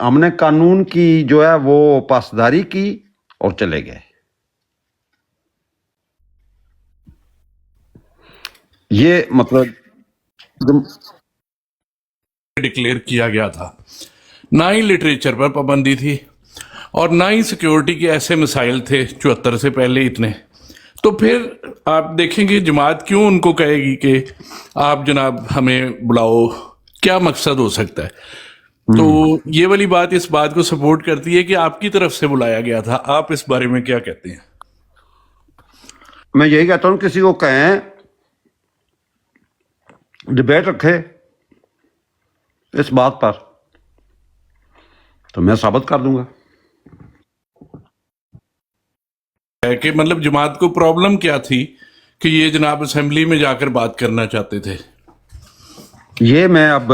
ہم نے قانون کی جو ہے وہ پاسداری کی اور چلے گئے. یہ مطلب ڈکلیئر کیا گیا تھا. نہ ہی لٹریچر پر پابندی تھی اور نہ ہی سیکیورٹی کے ایسے مسائل تھے 74 سے پہلے اتنے. تو پھر آپ دیکھیں گے جماعت کیوں ان کو کہے گی کہ آپ جناب ہمیں بلاؤ, کیا مقصد ہو سکتا ہے. تو یہ والی بات اس بات کو سپورٹ کرتی ہے کہ آپ کی طرف سے بلایا گیا تھا. آپ اس بارے میں کیا کہتے ہیں؟ میں یہی کہتا ہوں کسی کو کہیں ڈبیٹ رکھے اس بات پر تو میں ثابت کر دوں گا. ہے کہ مطلب جماعت کو پرابلم کیا تھی کہ یہ جناب اسمبلی میں جا کر بات کرنا چاہتے تھے؟ یہ میں اب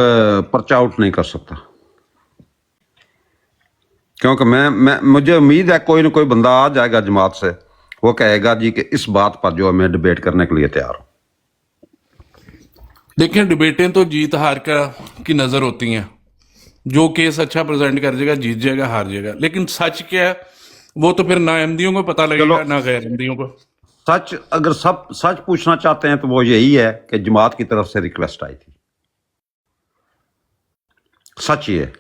پرچہ آؤٹ نہیں کر سکتا کیونکہ مجھے امید ہے کوئی نہ کوئی بندہ آ جائے گا جماعت سے, وہ کہے گا جی کہ اس بات پر جو میں ڈبیٹ کرنے کے لیے تیار ہوں. دیکھیں ڈبیٹیں تو جیت ہار کی نظر ہوتی ہیں. جو کیس اچھا پریزنٹ کر جائے گا جیت جائے گا ہار جائے گا, لیکن سچ کیا ہے وہ تو پھر نہ احمدیوں کو پتہ لگے گا نہ غیر احمدیوں کو. سچ اگر سچ پوچھنا چاہتے ہیں تو وہ یہی ہے کہ جماعت کی طرف سے ریکویسٹ آئی تھی, سچ یہ ہے.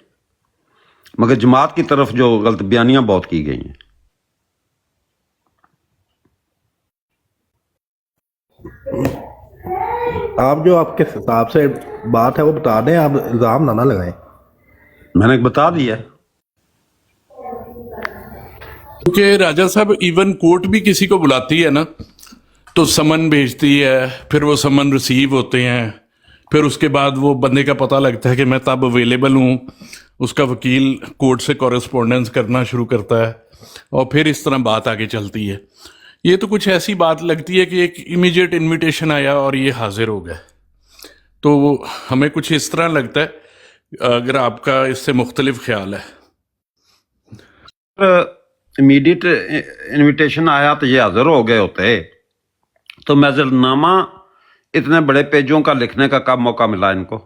مگر جماعت کی طرف جو غلط بیانیاں بہت کی گئی ہیں. آپ جو آپ کے حساب سے بات ہے وہ بتا دیں, آپ الزام نہ لگائیں. میں نے بتا دیا ہے. کیونکہ راجہ صاحب ایون کورٹ بھی کسی کو بلاتی ہے نا تو سمن بھیجتی ہے, پھر وہ سمن ریسیو ہوتے ہیں, پھر اس کے بعد وہ بندے کا پتہ لگتا ہے کہ میں تب اویلیبل ہوں, اس کا وکیل کورٹ سے کورسپونڈنس کرنا شروع کرتا ہے اور پھر اس طرح بات آگے چلتی ہے. یہ تو کچھ ایسی بات لگتی ہے کہ ایک امیجیٹ انویٹیشن آیا اور یہ حاضر ہو گئے. تو ہمیں کچھ اس طرح لگتا ہے, اگر آپ کا اس سے مختلف خیال ہے. امیڈیٹ انویٹیشن آیا تو یہ حاضر ہو گئے ہوتے تو معذرنامہ اتنے بڑے پیجوں کا لکھنے کا کب موقع ملا ان کو؟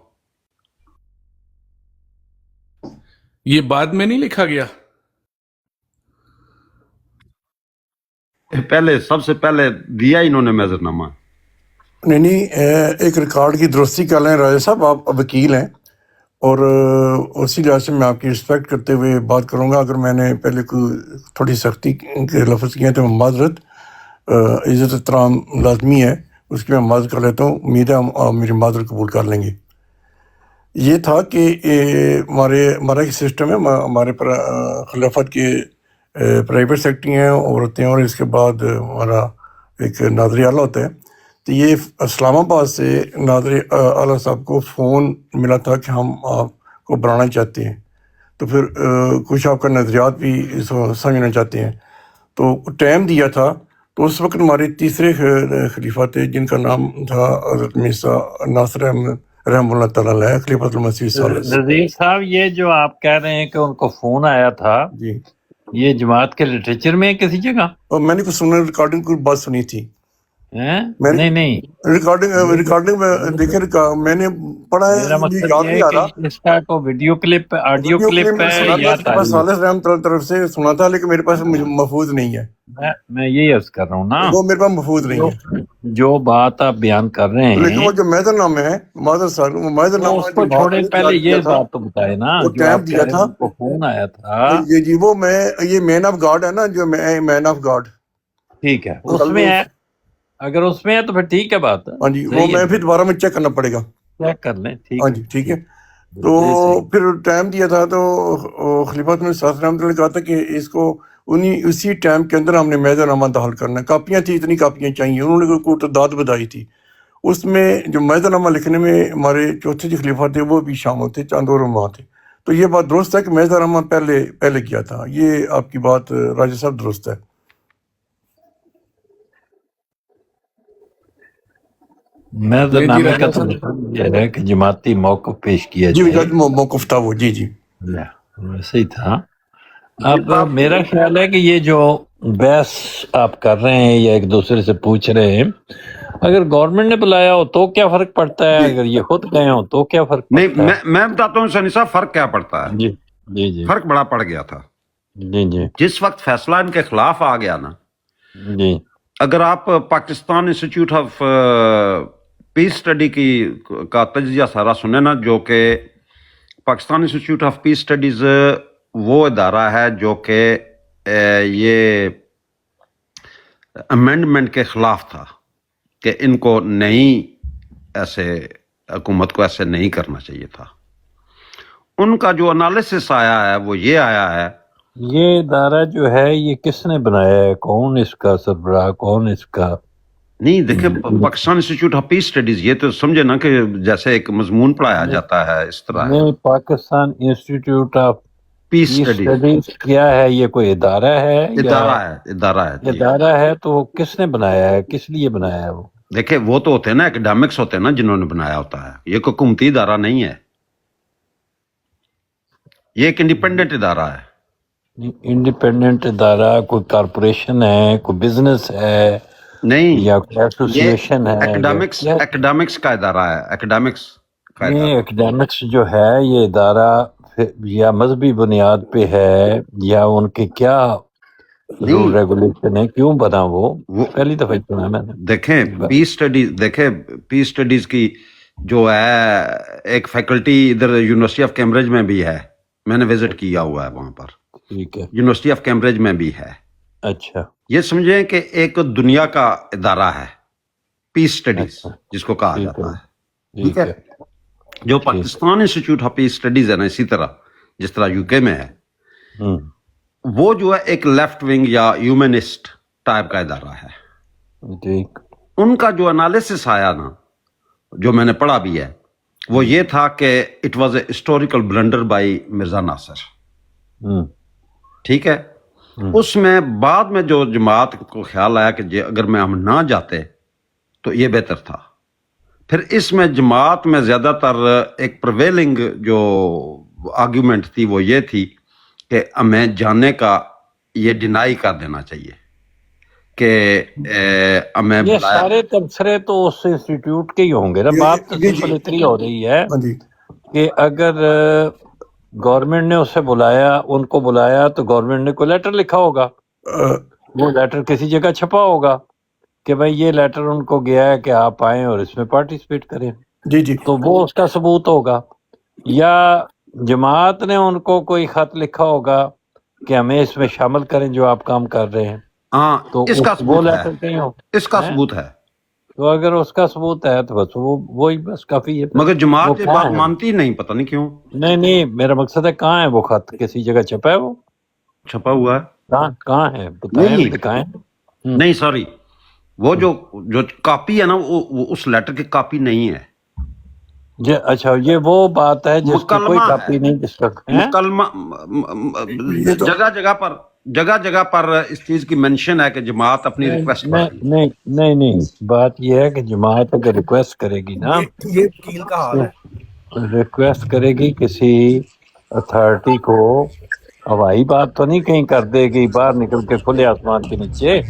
یہ بعد میں نہیں لکھا گیا؟ پہلے سب سے پہلے دیا انہوں نے معذرنامہ. نہیں, ایک ریکارڈ کی درستی کر لیں راجہ صاحب, آپ وکیل ہیں اور اسی لحاظ سے میں آپ کی رسپیکٹ کرتے ہوئے بات کروں گا. اگر میں نے پہلے کوئی تھوڑی سختی کے لفظ کیے تو میں معذرت, عزت احترام لازمی ہے, اس کی میں معذرت کر لیتا ہوں. امید ہے آپ میری معذرت قبول کر لیں گے. یہ تھا کہ ہمارا ایک سسٹم ہے, ہمارے خلافت کے پرائیویٹ سیکٹری ہیں عورتیں, اور اس کے بعد ہمارا ایک ناظر اعلیٰ ہوتا ہے. تو یہ اسلام آباد سے ناظر اعلیٰ صاحب کو فون ملا تھا کہ ہم آپ کو بلانا چاہتے ہیں, تو پھر کچھ آپ کا نظریات بھی سمجھنا چاہتے ہیں. تو ٹائم دیا تھا, تو اس وقت ہمارے تیسرے خلیفہ تھے جن کا نام تھا حضرت مرزا ناصر احمد رحمۃ اللہ تعالیٰ علیہ, خلیفۃ المسیح ثالث. نذیر صاحب, یہ جو آپ کہہ رہے ہیں کہ ان کو فون آیا تھا, جی, یہ جماعت کے لٹریچر میں ہے کسی جگہ؟ اور میں نے کچھ سنا, ریکارڈنگ کوئی بات سنی تھی. نہیں, ریکارڈنگ میں دیکھیں, میں نے پڑھا ہے, میرا مجھے مقصد یاد یہ نہیں ہے آ کہ رہا. اس کا کوئی ویڈیو کلپ آڈیو کلپ ہے یا تعلیم؟ ثالث رحمۃ اللہ طرف سے سنا تھا, لیکن میرے پاس محفوظ نہیں ہے. میں یہی عرض کر رہا ہوں نا, وہ میرے پاس محفوظ نہیں ہے. جو بات آپ بیان کر رہے ہیں, لیکن وہ جو میجر نام ہے میجر نام اس کو چھوڑے, پہلے یہ بات تو بتائے نا, وہ جو ٹائم آپ دیا کہہ رہے تھا. ہیں ان کو فون آیا تھا. جی, وہ یہ مین آف گاڈ ہے نا, جو مین آف گاڈ, ٹھیک ہے, اس میں ہے. اگر اس میں ہے تو پھر ٹھیک ہے بات. ہاں جی, وہ میں پھر دوبارہ میں چیک کرنا پڑے گا. چیک کر لیں. ہاں جی, ٹھیک ہے. تو پھر ٹائم دیا تھا, تو خلیفۃ میں ساتھ رحمۃ اللہ نے کہا تھا کہ اس کو اسی ٹائم کے اندر ہم نے میجر نامہ داخل کرنا ہے. کاپیاں تھیں, اتنی کاپیاں چاہیے. انہوں نے کوئی تعداد بتائی تھی. اس میں جو میجر نامہ لکھنے میں ہمارے چوتھے جو خلیفہ تھے وہ بھی شامل تھے, چاند اور وہاں تھے. تو یہ بات درست ہے کہ میجر نامہ پہلے کیا تھا. یہ آپ کی بات راجہ صاحب درست ہے. میزرنامے کا تو یہ ہے کہ جماعتی موقف پیش کیا جی, جائے. موقف تھا وہ. جی, ویسے ہی تھا. اب میرا خیال ہے کہ یہ جو بحث آپ کر رہے ہیں یا ایک دوسرے سے پوچھ رہے ہیں, اگر گورنمنٹ نے بلایا ہو تو کیا فرق پڑتا ہے, اگر یہ خود گئے ہو تو کیا فرق پڑتا ہے؟ نہیں, میں بتاتا ہوں سنی صاحب فرق کیا پڑتا ہے. جی, جی جی فرق بڑا پڑ گیا تھا. جی جی جس وقت فیصلہ ان کے خلاف آ گیا نا، جی اگر آپ Pakistan Institute of piece study کا تجزیہ سارا سنیں نا، جو کہ Pakistan Institute of piece studies وہ ادارہ ہے جو کہ یہ امینڈمنٹ کے خلاف تھا کہ ان کو نہیں، ایسے حکومت کو ایسے نہیں کرنا چاہیے تھا. ان کا جو انالیسس آیا ہے وہ یہ آیا ہے. یہ ادارہ جو ہے یہ کس نے بنایا ہے؟ کون اس کا سربراہ؟ کون اس کا؟ نہیں دیکھیں، Pakistan Institute of piece studies, یہ تو سمجھے نا کہ جیسے ایک مضمون پڑھایا جاتا ہے اس طرح ہے. نہیں، Pakistan Institute of Peace Peace Studies Studies کیا ہے؟ یہ کوئی ادارہ ہے یا ادارہ ہے جی. ادارہ ہے؟ تو وہ کس نے بنایا ہے؟ کس لیے بنایا ہے وہ؟ دیکھیں وہ تو ہوتے ہیں نا، ایکڈیمکس ہوتے ہیں نا جنہوں نے بنایا ہوتا ہے. یہ کوئی حکومتی ادارہ نہیں ہے، یہ ایک انڈیپینڈنٹ ادارہ ہے. انڈیپینڈنٹ ادارہ کوئی کارپوریشن ہے، کوئی بزنس ہے نہیں، یا کوئی ایسوسیشن ہے؟ ایکڈیمکس کا ادارہ ہے. ایکڈیمکس کا یہ ادارہ. ایکڈیمکس جو ہے یہ ادارہ یا مذہبی بنیاد پہ ہے یا ان کے کیا رول ریگولیشن ہے؟ کیوں بنا وہ پہلی دفعہ سنا میں نے. دیکھیں پیس اسٹڈیز کی جو ہے ایک فیکلٹی ادھر یونیورسٹی آف کیمبرج میں بھی ہے. میں نے وزٹ کیا ہوا ہے وہاں پر. ٹھیک ہے، یونیورسٹی آف کیمبرج میں بھی ہے. اچھا. یہ سمجھیں کہ ایک دنیا کا ادارہ ہے پیس اسٹڈیز جس کو کہا جاتا ہے. ٹھیک ہے. جو Pakistan Institute of piece studies ہے نا، اسی طرح جس طرح یو کے میں ہے، وہ جو ہے ایک لیفٹ ونگ یا ہیومنسٹ ٹائپ کا ادارہ ہے. ٹھیک. ان کا جو انالیسس آیا نا، جو میں نے پڑھا بھی ہے، وہ یہ تھا کہ it was a historical blunder by Mirza Nasir. ٹھیک ہے. اس میں بعد میں جو جماعت کو خیال آیا کہ اگر میں ہم نہ جاتے تو یہ بہتر تھا. پھر اس میں جماعت میں زیادہ تر ایک پرویلنگ جو آرگیومنٹ تھی وہ یہ تھی کہ ہمیں جانے کا یہ ڈینائی کر دینا چاہیے کہ ہمیں یہ سارے تبصرے تو اس انسٹیٹیوٹ کے ہی ہوں گے نا. بات تو سمپل اتنی ہو رہی ہے کہ اگر گورنمنٹ نے اسے بلایا، ان کو بلایا، تو گورنمنٹ نے کوئی لیٹر لکھا ہوگا، وہ لیٹر کسی جگہ چھپا ہوگا کہ بھائی یہ لیٹر ان کو گیا ہے کہ آپ آئیں اور اس میں پارٹیسپیٹ کریں. جی جی تو وہ اس کا ثبوت ہوگا. یا جماعت نے ان کو کوئی خط لکھا ہوگا کہ ہمیں اس میں شامل کریں جو آپ کام کر رہے ہیں. ہاں، تو اس کا وہ ثبوت لیٹر ہے. کہیں ہو. اس کا ثبوت ہے. تو اگر اس کا ثبوت ہے تو بس وہی بس کافی ہے. مگر جماعت وہ یہ کہاں بات ہے؟ مانتی نہیں، پتہ نہیں کیوں. نہیں، میرا مقصد ہے کہاں ہے وہ خط؟ کسی جگہ چھپا ہے وہ؟ چھپا ہوا ہے. کہاں ہے؟ بتائیں، نہیں. دکھائیں. نہیں سوری، وہ جو کاپی ہے نا، وہ اس لیٹر کی کاپی نہیں ہے. اچھا، یہ وہ بات ہے جس کی کوئی کاپی نہیں، جس کا مکلمہ جگہ جگہ پر اس چیز کی منشن ہے کہ جماعت اپنی ریکویسٹ کرے گی. نہیں، بات یہ ہے کہ جماعت اگر ریکویسٹ کرے گی نا، یہ وکیل کا حال ہے. ریکویسٹ کرے گی کسی اتھارٹی کو، ہوائی بات تو نہیں کہیں کر دے گی باہر نکل کے کھلے آسمان کے نیچے.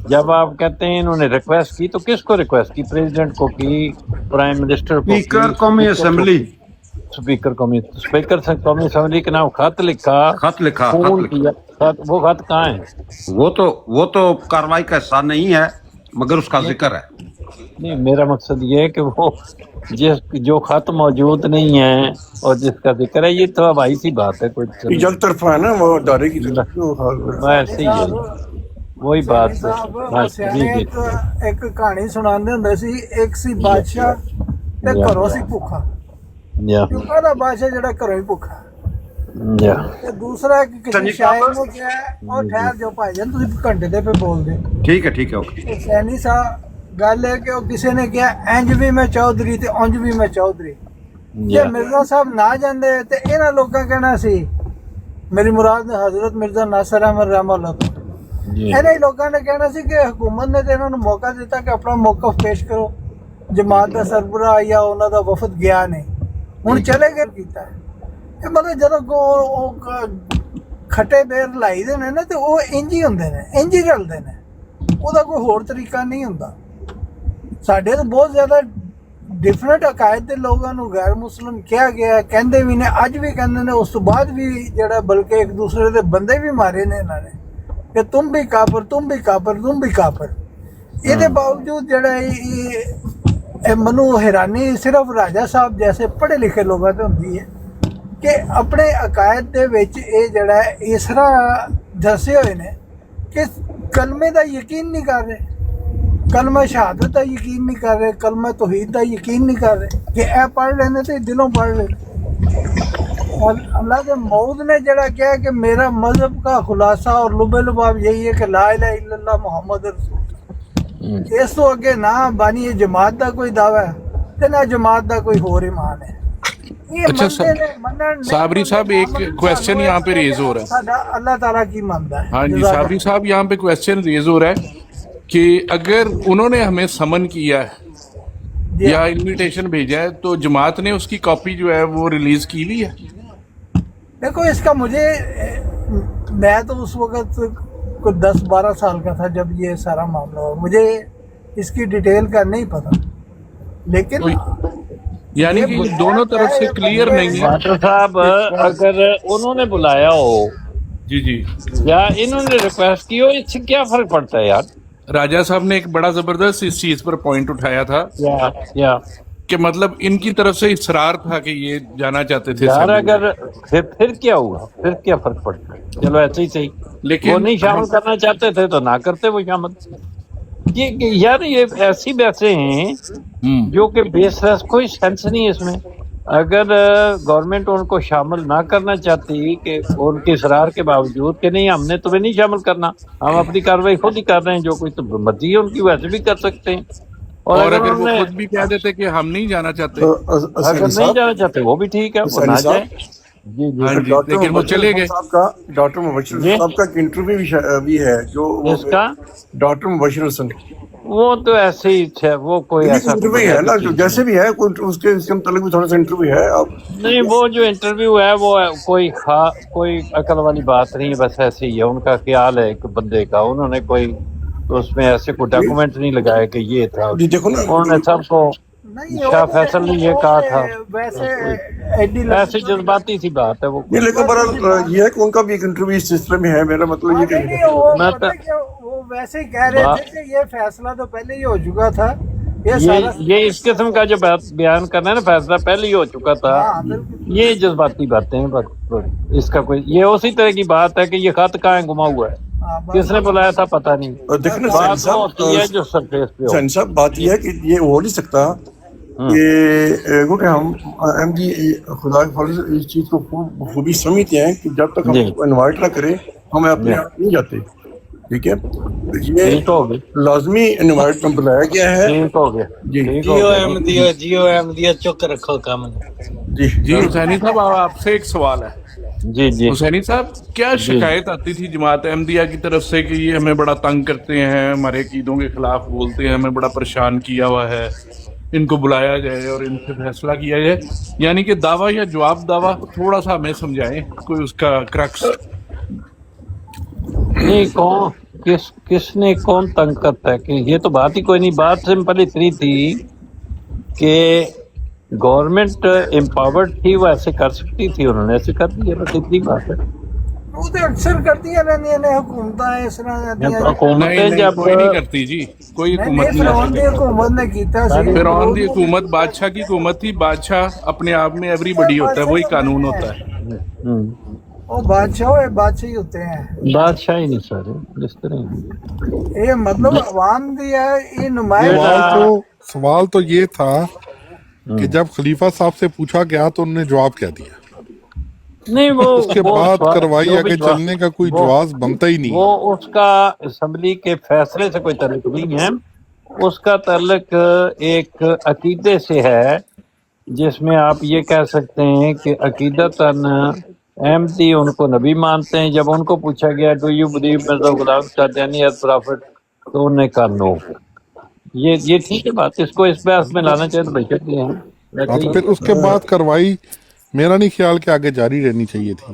جب آپ کہتے ہیں انہوں نے ریکویسٹ کی تو کس کو ریکویسٹ کی؟ پریزیڈنٹ کو کی، پرائم منسٹر کو کی، اسپیکر قومی اسمبلی، اسپیکر قومی اسمبلی کے نام خط لکھا. فون کیا. وہ خط کہاں ہے؟ وہ تو کاروائی کا حصہ نہیں ہے، مگر اس کا ذکر ہے. نہیں، میرا مقصد یہ ہے کہ وہ جو خط موجود نہیں ہے اور جس کا ذکر ہے، یہ تو ہوائی سی بات ہے. کوئی یک طرفہ ہے نا وہ ادارے کی طرف. ایسے ہی ہے، وہی بات. سیانے ایک کہانی سناندے ہوندے سی، ایک سی بادشاہ تے گھروں سی بھوکا. پہلا بادشاہ جڑا گھروں ہی بھوکا، تے دوسرا کسی شاعر کو کیا ہے اور ٹھہر جو بھائی جان تسی گھنٹے دے پہ بول دے. ٹھیک ہے اوکے. سینی صاحب گل ہے کہ کسی نے کیا انج بھی میں چودھری تے انج بھی میں چودھری. جے مرزا صاحب نہ جاندے تے انہاں لوکاں کہنا سی، میری مراد نے حضرت مرزا ناصر احمد رحمہ اللہ، انہاں لوکاں نے کہنا سی کہ حکومت نے تے انہاں نوں موقع دیتا کہ اپنا موقف پیش کرو. جماعت دا سربراہ یا انہاں دا وفد گیا نہیں، ہن چلے گئے کیتا ہے. مطلب جدوں کھٹے بیر لائی دے نے نا تے وہ انج ہی ہوندے نے، انج ہی چلدے نے، وہ کوئی ہور طریقہ نہیں ہوندا. ساڈے تو بہت زیادہ ਡਿਫਰੈਂਟ ਅਕਾਇਦ ਦੇ ਲੋਕਾਂ ਨੂੰ ਗੈਰ ਮੁਸਲਮ ਕਿਹਾ ਗਿਆ, ਕਹਿੰਦੇ ਵੀ ਨੇ, ਅੱਜ ਵੀ ਕਹਿੰਦੇ ਨੇ, ਉਸ ਤੋਂ ਬਾਅਦ ਵੀ ਜਿਹੜਾ ਬਲਕਿ ਇੱਕ ਦੂਸਰੇ ਦੇ ਬੰਦੇ ਵੀ ਮਾਰੇ ਨੇ ਇਹਨਾਂ ਨੇ ਕਿ ਤੁਮ ਵੀ ਕਾਫਰ, ਤੁਮ ਵੀ ਕਾਫਰ, ਤੁਮ ਵੀ ਕਾਫਰ। ਇਹਦੇ ਬਾਵਜੂਦ ਜਿਹੜਾ ਇਹ ਮੈਨੂੰ ਹੈਰਾਨੀ ਸਿਰਫ ਰਾਜਾ ਸਾਹਿਬ ਜੈਸੇ ਪੜ੍ਹੇ ਲਿਖੇ ਲੋਕਾਂ ਤੇ ਹੁੰਦੀ ਹੈ ਕਿ ਆਪਣੇ ਅਕਾਇਦ ਦੇ ਵਿੱਚ ਇਹ ਜਿਹੜਾ ਇਸ ਤਰ੍ਹਾਂ ਦੱਸੇ ਹੋਏ ਨੇ ਕਿ ਕਲਮੇ ਦਾ ਯਕੀਨ ਨਹੀਂ ਕਰ ਰਹੇ, ਕਲਮਾ ਸ਼ਹਾਦਤ ਦਾ ਯਕੀਨ ਨਹੀਂ ਕਰ ਰਹੇ, ਕਲਮਾ ਤੌਹੀਦ ਦਾ ਯਕੀਨ ਨਹੀਂ ਕਰ ਰਹੇ کہ اے پڑھ رہے ہیں تو دلوں پڑھ رہے ہیں۔ اور اللہ کے مود نے جڑا کیا کہ میرا مذہب کا خلاصہ اور لب لباب یہی ہے کہ لا الہ الا اللہ محمد رسول اللہ۔ اس تو اگے نہ بانی جماعت دا کوئی دعویٰ ہے تے نہ جماعت دا کوئی ہور ایمان ہے۔ اچھا صابری صاحب ایک کویسچن یہاں پہ ریز ہو رہا ہے، اللہ تعالیٰ کی مانتا ہے۔ ہاں جی صابری صاحب یہاں پہ کویسچن ریز ہو رہا ہے کہ اگر انہوں نے ہمیں سمن کیا ہے یا انویٹیشن بھیجا ہے تو جماعت نے اس کی کاپی جو ہے وہ ریلیز کی ہوئی ہے؟ دیکھو اس کا مجھے، میں تو اس وقت کوئی 10-12 سال کا تھا جب یہ سارا معاملہ ہوا، مجھے اس کی ڈیٹیل کا نہیں پتا، لیکن یعنی کہ دونوں طرف سے کلیئر نہیں ہے۔ ڈاکٹر صاحب اگر انہوں نے بلایا ہو جی جی یا انہوں نے ریکویسٹ کی ہو، اس سے کیا فرق پڑتا ہے یار؟ راجہ صاحب نے ایک بڑا زبردست اس چیز پر پوائنٹ اٹھایا تھا یا کہ مطلب ان کی طرف سے اصرار تھا کہ یہ جانا چاہتے تھے یار، اسمبلی میں۔ اگر پھر کیا ہوا، پھر کیا فرق پڑتا ہے؟ چلو ایسے ہی صحیح، لیکن وہ نہیں شامل کرنا چاہتے تھے تو نہ کرتے وہ شامل۔ یار یہ ایسی بحثیں ہیں جو کہ بیس کوئی سینس نہیں ہے اس میں۔ اگر گورنمنٹ ان کو شامل نہ کرنا چاہتی کہ ان کے اصرار کے باوجود کہ نہیں ہم نے تمہیں نہیں شامل کرنا، ہم اپنی کارروائی خود ہی کر رہے ہیں، جو کوئی تو مرضی ہے ان کی ویسے بھی کر سکتے ہیں۔ اور اگر انہوں وہ نے خود بھی کہہ دیتے کہ ہم نہیں جانا چاہتے، اگر نہیں جانا چاہتے وہ بھی ٹھیک ہے، وہ نہ جائیں۔ جی ہاں جی جی، لیکن وہ چلے گئے۔ ڈاکٹر مبشر صاحب کا ایک انٹرویو بھی ہے جو اس کا ڈاکٹر مبشر حسن، وہ تو ایسے ہی تھے، وہ کوئی ایسا انٹرویو ہے نا جو جیسے بھی ہے، اس کے متعلق بھی تھوڑا سا انٹرویو ہے۔ آپ نہیں، وہ جو انٹرویو ہے وہ کوئی عقل والی بات نہیں ہے، بس ایسے ہی ہے، ان کا خیال ہے ایک بندے کا، انہوں نے کوئی اس میں ایسے کوئی ڈاکومنٹ نہیں لگایا کہ یہ تھا، جی دیکھو نا، انہوں نے سب کو شاہ فیصل نے یہ کہا تھا، ایسے جذباتی سی بات ہے وہ۔ یہ لیکن بہرحال یہ ہے کہ ان کا بھی ایک انٹرویو اس سلسلے میں ہے، میرا مطلب یہ کہ وہ ویسے ہی کہہ رہے تھے کہ یہ فیصلہ تو پہلے ہی ہو چکا تھا، یہ اس قسم کا جو بیان کرنا ہے نا، فیصلہ پہلے ہی ہو چکا تھا، یہ جذباتی باتیں ہیں، اس کا کوئی، یہ اسی طرح کی بات ہے کہ یہ خط کہاں گما ہوا ہے، کس نے بلایا تھا پتہ نہیں، دیکھنا بات وہ ہوتی ہے جو سرفیس پہ ہو۔ سین صاحب بات یہ ہے کہ یہ ہو نہیں سکتا کہ ہم ایم جی خدا کے فضل سے اس چیز کو خوبی سمجھتے ہیں کہ جب تک ہم انوائٹ نہ کریں ہم اپنے آپ نہیں جاتے، ٹھیک ہے، یہ لازمی انوائٹ میں بلایا گیا ہے۔ ٹھیک ہو گیا جی جیو ایم دیا چک رکھو کام۔ جی جی حسینی صاحب آپ سے ایک سوال ہے۔ جی جی حسینی صاحب کیا شکایت آتی تھی جماعت احمدیہ کی طرف سے کہ یہ ہمیں بڑا تنگ کرتے ہیں، ہمارے عقیدوں کے خلاف بولتے ہیں، ہمیں بڑا پریشان کیا ہوا ہے، ان کو بلایا جائے اور ان سے فیصلہ کیا جائے؟ یعنی کہ دعویٰ یا جواب دعویٰ تھوڑا سا ہمیں سمجھائیں، کوئی اس کا کرکس۔ نہیں، کس نے کون تنگ کرتا ہے کہ یہ تو بات ہی کوئی نہیں، بات سمپل اتنی تھی کہ گورنمنٹ امپاورڈ تھی، وہ ایسے کر سکتی تھی، انہوں نے ایسے کر دیا، بس اتنی بات ہے۔ وہ تو اکثر کرتی ہیں حکومتیں اس طرح، حکومتیں جب کوئی نہیں کرتی جی، کوئی حکومت فرعون نہیں دی حکومت نے کیتا سی، فرعون دی حکومت بادشاہ کی حکومت تھی، بادشاہ اپنے آپ میں ایوری بڈی ہوتا ہے، وہی قانون ہوتا ہے۔ وہ بادشاہ ہی ہوتے ہیں، بادشاہ ہی نہیں سارے اس طرح۔ یہ مطلب عوام دی ہے، یہ نمائندہ۔ سوال تو یہ تھا کہ جب خلیفہ صاحب سے پوچھا گیا تو انہوں نے جواب کیا دیا، نہیں وہ اس کے بعد کارروائی آگے چلنے کا کوئی جواز بنتا ہی نہیں۔ وہ اس کا اسمبلی کے فیصلے سے کوئی تعلق نہیں ہے، اس کا تعلق ایک عقیدے سے ہے، جس میں آپ یہ کہہ سکتے ہیں کہ عقیدتاً احمدی ان کو نبی مانتے ہیں۔ جب ان کو پوچھا گیا do you believe Mirza Ghulam Qadiani as profit, تو انہوں نے کہا نو۔ یہ ٹھیک ہے بات، اس کو اس بحث میں لانا چاہیے تو بے شک لیں۔ تو پھر اس کے بعد کارروائی میرا نہیں خیال کہ آگے جاری رہنی چاہیے تھی۔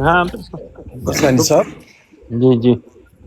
ہاں حسین صاحب جی جی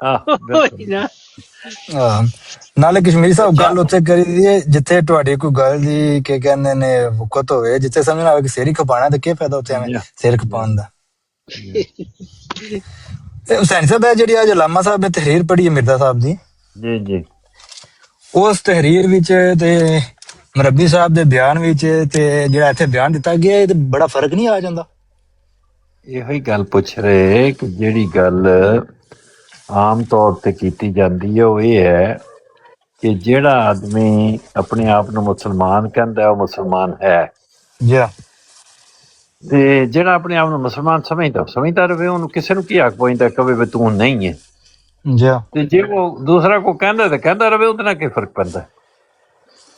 ਹੋਈ ਨਾ ਹਾਂ ਨਾਲੇ ਕਸ਼ਮੀਰੀ ਸਾਹਿਬ ਗੱਲ ਉੱਥੇ ਕਰੀ ਦੀ ਹੈ ਜਿੱਥੇ ਤੁਹਾਡੀ ਕੋਈ ਗੱਲ ਦੀ ਕੀ ਕਹਿੰਦੇ ਨੇ ਵਕਤ ਹੋਵੇ ਜਿੱਥੇ ਸਮਝ ਨਾ ਆਵੇ ਕਿ ਸਿਰ ਹੀ ਖਪਾਣਾ ਤੇ ਕੀ ਫਾਇਦਾ ਉੱਥੇ ਐਵੇਂ ਸਿਰ ਖਪਾਉਣ ਦਾ। ਤੇ ਹੁਸੈਨ ਸਾਹਿਬ ਹੈ ਜਿਹੜੀ ਅੱਜ ਲਾਮਾ ਸਾਹਿਬ ਨੇ ਤਹਿਰੀਰ ਪੜ੍ਹੀ ਹੈ ਮਿਰਜ਼ਾ ਸਾਹਿਬ ਦੀ ਜੀ ਜੀ ਉਸ ਤਹਿਰੀਰ ਵਿੱਚ ਤੇ ਮਰਬੀ ਸਾਹਿਬ ਦੇ ਬਿਆਨ ਵਿੱਚ ਤੇ ਜਿਹੜਾ ਇੱਥੇ ਬਿਆਨ ਦਿੱਤਾ ਗਿਆ ਇਹ ਤੇ ਬੜਾ ਫਰਕ ਨਹੀਂ ਆ ਜਾਂਦਾ। ਇਹੋ ਹੀ ਗੱਲ ਪੁੱਛ ਰਹੇ ਕਿ ਜਿਹੜੀ ਗੱਲ ਆਮ ਤੌਰ ਤੇ ਕੀਤੀ ਜਾਂਦੀ ਹੈ ਉਹ ਇਹ ਹੈ ਕਿ ਜਿਹੜਾ ਆਦਮੀ ਆਪਣੇ ਆਪ ਨੂੰ ਮੁਸਲਮਾਨ ਕਹਿੰਦਾ ਉਹ ਮੁਸਲਮਾਨ ਹੈ ਜੀ ਤੇ ਜਿਹੜਾ ਆਪਣੇ ਆਪ ਨੂੰ ਮੁਸਲਮਾਨ ਸਮਝਦਾ ਰਵੇ ਉਹਨੂੰ ਕਿਸੇ ਨੂੰ ਕੀ ਹੱਕ ਪਹੁੰਚਦਾ ਕਵੇ ਵੀ ਤੂੰ ਨਹੀਂ ਹੈ ਜੀ ਤੇ ਜੇ ਉਹ ਦੂਸਰਾ ਕੋ ਕਹਿੰਦਾ ਤੇ ਕਹਿੰਦਾ ਰਵੇ ਉਹਦੇ ਨਾਲ ਕੀ ਫਰਕ ਪੈਂਦਾ।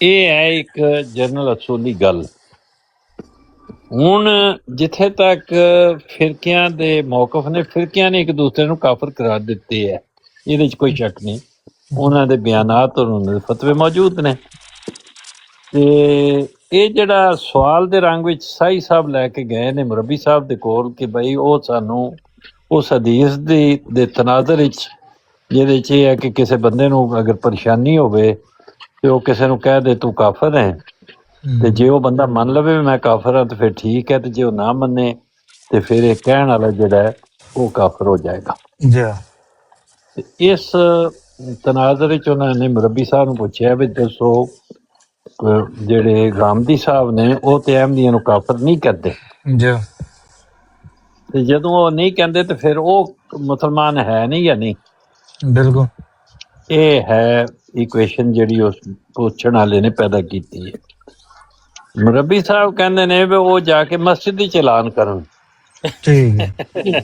ਇਹ ਹੈ ਇੱਕ ਜਨਰਲ ਅਸੂਲੀ ਗੱਲ। ਹੁਣ ਜਿੱਥੇ ਤੱਕ ਫਿਰਕਿਆਂ ਦੇ ਮੌਕਫ ਨੇ ਫਿਰਕਿਆਂ ਨੇ ਇੱਕ ਦੂਸਰੇ ਨੂੰ ਕਾਫਰ ਕਰਾਰ ਦਿੱਤੇ ਹੈ ਇਹਦੇ 'ਚ ਕੋਈ ਸ਼ੱਕ ਨਹੀਂ ਉਹਨਾਂ ਦੇ ਬਿਆਨਾਤ ਔਰ ਉਹਨਾਂ ਦੇ ਫਤਵੇ ਮੌਜੂਦ ਨੇ ਤੇ ਇਹ ਜਿਹੜਾ ਸਵਾਲ ਦੇ ਰੰਗ ਵਿੱਚ ਸਾਈ ਸਾਹਿਬ ਲੈ ਕੇ ਗਏ ਨੇ ਮੁਰੱਬੀ ਸਾਹਿਬ ਦੇ ਕੋਲ ਕਿ ਬਈ ਉਹ ਸਾਨੂੰ ਉਸ ਹਦੀਸ ਦੇ ਤਨਾਜ਼ਰ ਵਿੱਚ ਜਿਹਦੇ 'ਚ ਇਹ ਹੈ ਕਿ ਕਿਸੇ ਬੰਦੇ ਨੂੰ ਅਗਰ ਪਰੇਸ਼ਾਨੀ ਹੋਵੇ ਤੇ ਉਹ ਕਿਸੇ ਨੂੰ ਕਹਿ ਦੇ ਤੂੰ ਕਾਫਰ ਹੈ ਤੇ ਜੇ ਉਹ ਬੰਦਾ ਮੰਨ ਲਵੇ ਵੀ ਮੈਂ ਕਾਫਰ ਹਾਂ ਤੇ ਫਿਰ ਠੀਕ ਹੈ ਤੇ ਜੇ ਉਹ ਨਾ ਮੰਨੇ ਤੇ ਫਿਰ ਇਹ ਕਹਿਣ ਵਾਲਾ ਜਿਹੜਾ ਹੈ ਉਹ ਕਾਫਰ ਹੋ ਜਾਏਗਾ। ਜੀ ਤੇ ਇਸ ਤਨਾਜ਼ਰ ਵਿੱਚ ਉਹਨਾਂ ਨੇ ਮੁਰੱਬੀ ਸਾਹਿਬ ਨੂੰ ਪੁੱਛਿਆ ਵੀ ਦੱਸੋ ਜਿਹੜੇ ਗਾਮਦੀ ਸਾਹਿਬ ਨੇ ਉਹ ਤੇ ਅਹਿਮਦੀਆਂ ਨੂੰ ਕਾਫਰ ਨਹੀਂ ਕਰਦੇ ਜੀ ਤੇ ਜਦੋਂ ਉਹ ਨਹੀਂ ਕਹਿੰਦੇ ਤੇ ਫਿਰ ਉਹ ਮੁਸਲਮਾਨ ਹੈ ਨਹੀਂ ਜਾਂ ਨਹੀਂ। ਬਿਲਕੁਲ ਇਹ ਹੈ ਇਕੁਏਸ਼ਨ ਜਿਹੜੀ ਉਸ ਪੁੱਛਣ ਵਾਲੇ ਨੇ ਪੈਦਾ ਕੀਤੀ ਹੈ। ਮੁਰੱਬੀ ਸਾਹਿਬ ਕਹਿੰਦੇ ਨੇ ਵੀ ਉਹ ਜਾ ਕੇ ਮਸਜਿਦ ਵਿੱਚ ਐਲਾਨ ਕਰਨ। ਠੀਕ ਹੈ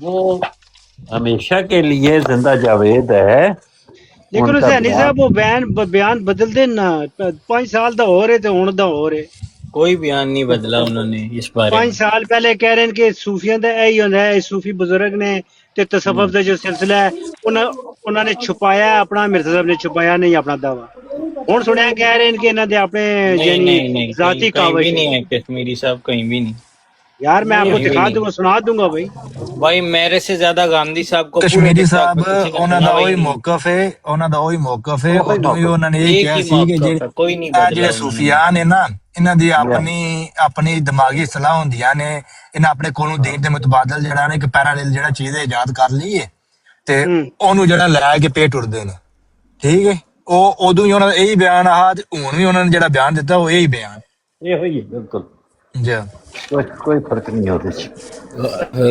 وہ ہمیشہ کے لیے زندہ جاوید ہے. لیکن ان کا حسینی بیان صاحب وہ بیان بدل دے نا 5 سال دا ہو رہے تے ہن دا ہو رہے کوئی بیان نہیں بدلا انہوں نے اس بارے 5 میں. سال پہلے کہہ رہے ہیں کہ صوفیاں دا یہی ہوندا ہے صوفی بزرگ نے تے تصوف دا جو سلسلہ ہے انہوں نے چھپایا ہے اپنا مرزا صاحب نے چھپایا نہیں اپنا دعویٰ ہن سنیا کہہ رہے ہیں کہ انہاں دے اپنے نہیں یعنی نہیں نہیں ذاتی کہیں بھی کاوش نہیں ہے کشمیری صاحب، کہیں بھی نہیں، یار میں آپ کو کہیں بھی دکھا نہیں. دوں گا سنا دوں گا بھائی بھائی میرے سے زیادہ گاندھی صاحب کو پورے کشمیری ٹک ٹاک صاحب پہ کسی نے ਉਹਨਾਂ سنا ਦਾ ہی ਉਹੀ نہیں. ਮੌਕਫ ਹੈ ਉਹਨਾਂ ਦਾ ਉਹੀ ਮੌਕਫ ਹੈ کوئی ਉਦੋਂ ਹੀ موقف ਉਹਨਾਂ ਨੇ ਇਹ ایک ਕਿਹਾ ہی ਸੀ ਕਿ موقف ہے، کوئی نہیں ਇਹ بدلا ਜਿਹੜੇ انہوں نے. ਸੂਫੀਆਨ ਨੇ ਨਾ ਇਹਨਾਂ ਦੀ Yeah. ਆਪਣੀ ਦਿਮਾਗੀ ਸਲਾਹ ਹੁੰਦੀਆਂ ਨੇ ਇਹਨਾਂ ਆਪਣੇ ਕੋਲੋਂ ਦੀਨ ਦੇ ਮੁਤਬਾਦਲ ਜਿਹੜਾ ਨਾ ਇੱਕ ਪੈਰਾਲਲ ਜਿਹੜਾ ਚੀਜ਼ ਇਜਾਦ ਕਰ ਲਈ ਹੈ ਤੇ ਉਹਨੂੰ ਜਿਹੜਾ ਲੈ ਕੇ ਪੇਟ ਉੜਦੇ ਨੇ ਠੀਕ ਹੈ ਉਹ ਉਦੋਂ ਹੀ ਉਹਨਾਂ ਦਾ ਇਹੀ ਬਿਆਨ ਆ ਤੇ ਹੁਣ ਵੀ ਉਹਨਾਂ ਨੇ ਜਿਹੜਾ ਬਿਆਨ ਦਿੱਤਾ ਉਹ ਇਹੀ ਬਿਆਨ یہ ہوئی ہے بالکل ਜੀ کوئی فرق نہیں ہوتا.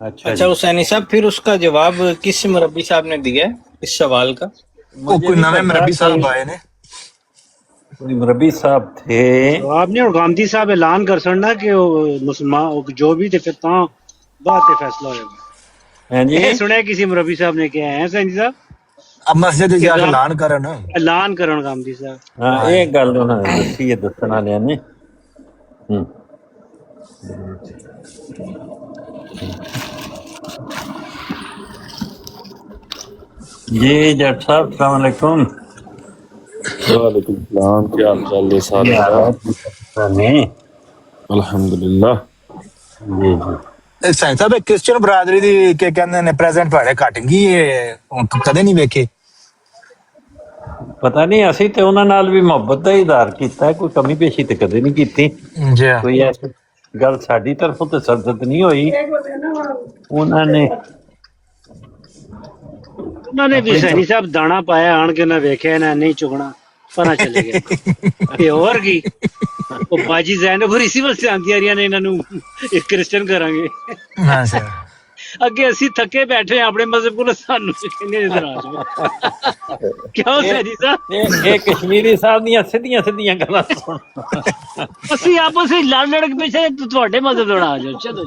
اچھا اچھا حسینی صاحب پھر اس کا جواب کس مربی صاحب نے دیا ہے اس سوال کا؟ ਉਹ ਕੋਈ ਨਵੇਂ مربی ਸਾਹਿਬ ਆਏ ਨੇ کوئی مربی صاحب تھے. آپ نے اور گاندھی صاحب اعلان کر سکنا کہ وہ مسلمان جو بھی تھے پھر تاں بات تے فیصلہ ہوئے گا. ہیں جی سنیا کسی مربی صاحب نے کیا ہے سینی صاحب اب مسجد جا کے اعلان کرن اعلان کرن گاندھی صاحب ہاں ایک گل انہوں نے دسی ہے دسن والے نے. جی جٹ صاحب السلام علیکم. وعلیکم السلام کیا حال چال ہے صاحب الحمدللہ جی جی سائنس صاحب کرسچن برادری دی کہ کہندے نے پریزنٹ تواڈے گھٹ گئی کدے نہیں ویکھے پتہ نہیں اسی تے انہاں نال بھی محبت دا اظہار کیتا ہے کوئی کمی پیشی تے کدے نہیں کیتی. جی کوئی ایسی گل ساڈی طرفوں تے سرزد نہیں ہوئی. انہاں نے انہوں نے بھی سینی صاحب دانا پایا آن کے نہ ویکھیا نہ نہیں چگنا پنا چلے گیا تے اور کی وہ باجی زینب اور اسی واسطے آندی آ رہی نے انہاں نو ایک کرسچن کران گے ہاں سر اگے اسی تھکے بیٹھے ہیں اپنے مذہب کو سانو کہنے ادھر آ جاؤ کیوں سینی صاحب یہ کشمیری صاحب دیاں سیدھیاں سیدھیاں گلاں سن اسی آپس وچ لڑ لڑ کے پیچھے تواڈے مذہب توڑ آ جاؤ چلو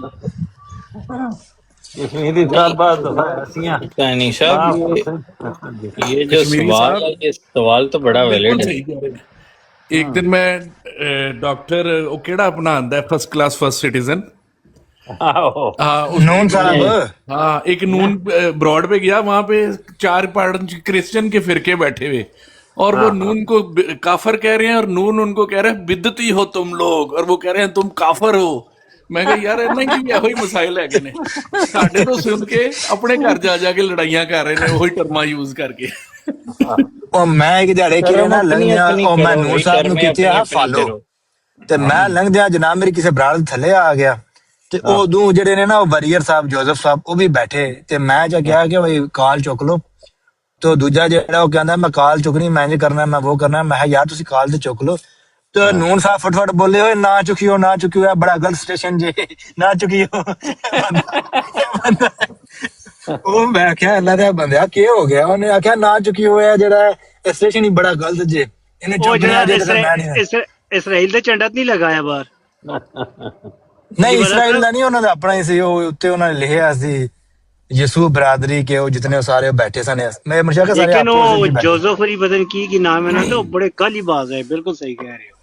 جی کشمیری صاحب بات اسیاں حسینی صاحب یہ جو کشمیری سوال صاحب ہے یہ سوال تو بڑا بالکل ویلڈ ہے. صحیح کہہ رہے ہیں. ایک دن میں ڈاکٹر وہ کیڑا اپنا آندا ہے فرسٹ کلاس فرسٹ سٹیزن نون صاحب ہاں ایک نون براڈ پہ گیا وہاں پہ 4-5 کرسچن کے فرقے بیٹھے ہوئے اور وہ نون کو کافر کہہ رہے ہیں اور نون ان کو کہہ رہے ہیں بدعتی ہو تم لوگ اور وہ کہہ رہے ہیں تم کافر ہو. میں کہا یار نہیں کی وہی مسائل ہے کہ ساڈے تو سن کے اپنے گھر جا جا کے لڑائیاں کر رہے ہیں وہی ٹرما یوز کر کے. ਉਹ ਮੈਂ ਇੱਕ ਦਿਹਾੜੇ ਕਿਹਾ ਨਾ ਲੰਘਦਿਆਂ ਉਹ ਮੈਂ ਨੂਰ ਸਾਹਿਬ ਨੂੰ ਕੀਤੀ ਆ ਫਾਲੋ ਤੇ ਮੈਂ ਲੰਘਦਿਆਂ ਜਨਾਬ ਮੇਰੀ ਕਿਸੇ ਬਰਾੜ ਥੱਲੇ ਆ ਗਿਆ ਤੇ ਉਹ ਦੋ ਜਿਹੜੇ ਨੇ ਨਾ ਉਹ ਵਰੀਅਰ ਸਾਹਿਬ ਜੋਸਫ ਸਾਹਿਬ ਉਹ ਵੀ ਬੈਠੇ ਤੇ ਮੈਂ ਜਾ ਕਿਹਾ ਕਿ ਬਈ ਕਾਲ ਚੁੱਕ ਲਓ ਤੇ ਦੂਜਾ ਜਿਹੜਾ ਉਹ ਕਹਿੰਦਾ ਮੈਂ ਕਾਲ ਚੁੱਕਣੀ ਮੈਂ ਇੰਜ ਕਰਨਾ ਮੈਂ ਉਹ ਕਰਨਾ ਮੈਂ ਯਾਰ ਤੁਸੀਂ ਕਾਲ ਤੇ ਚੁੱਕ ਲਓ تو نون صاحب فٹفٹ بولے ہوئے نہ چکیو بڑا غلط سٹیشن جے نہ چکیو وہ میں کیا اللہ دا بندیا کی ہو گیا انہیں آخیا نہ چکیو ہے جڑا سٹیشن ہی بڑا غلط جے انہیں چکنا جے تے میں نہیں اسرائیل تے جھنڈا نہیں لگایا باہر نہیں اسرائیل دا نہیں انہاں دا اپنا ہی سی وہ اوتے انہاں نے لکھیا سی یسوع برادری کے وہ جتنے سارے بیٹھے سن میں مرشا کے سارے لیکن وہ جوزف علی بدن کی نام ہے نا تو بڑے کالی باز ہے بالکل صحیح کہہ رہے ہو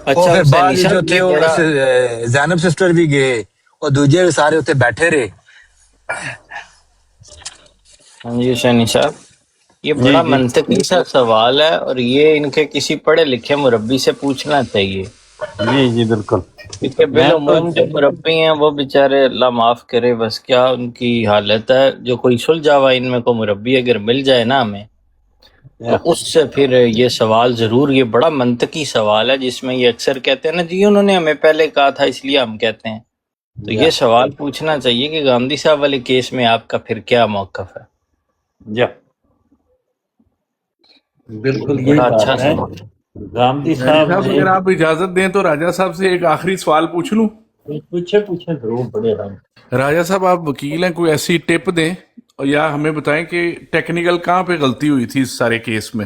اور پھر بعد جو تھے زینب سسٹر بھی گئے اور دوجے سارے اتنے بیٹھے رہے. ہاں جی حسینی صاحب یہ بڑا منطقی سا سوال ہے اور یہ ان کے کسی پڑھے لکھے مربی سے پوچھنا چاہیے. جی جی بالکل کیونکہ بالعموم جو مربی ہیں وہ بیچارے اللہ معاف کرے بس کیا ان کی حالت ہے جو کوئی سلجھاوا ان میں کو مربی اگر مل جائے نا ہمیں تو اس سے پھر یہ سوال ضرور یہ بڑا منطقی سوال ہے جس میں یہ اکثر کہتے ہیں نا جی انہوں نے ہمیں پہلے کہا تھا اس لیے ہم کہتے ہیں تو یہ سوال پوچھنا چاہیے کہ گاندھی صاحب والے کیس میں آپ کا پھر کیا موقف ہے. جی بالکل یہ اچھا ہے گاندھی صاحب اگر آپ اجازت دیں تو راجہ صاحب سے ایک آخری سوال پوچھ لوں. پوچھے ضرور بڑے رام. راجہ صاحب آپ وکیل ہیں کوئی ایسی ٹپ دیں یا ہمیں بتائیں کہ ٹیکنیکل کہاں پہ غلطی ہوئی تھی اس سارے کیس میں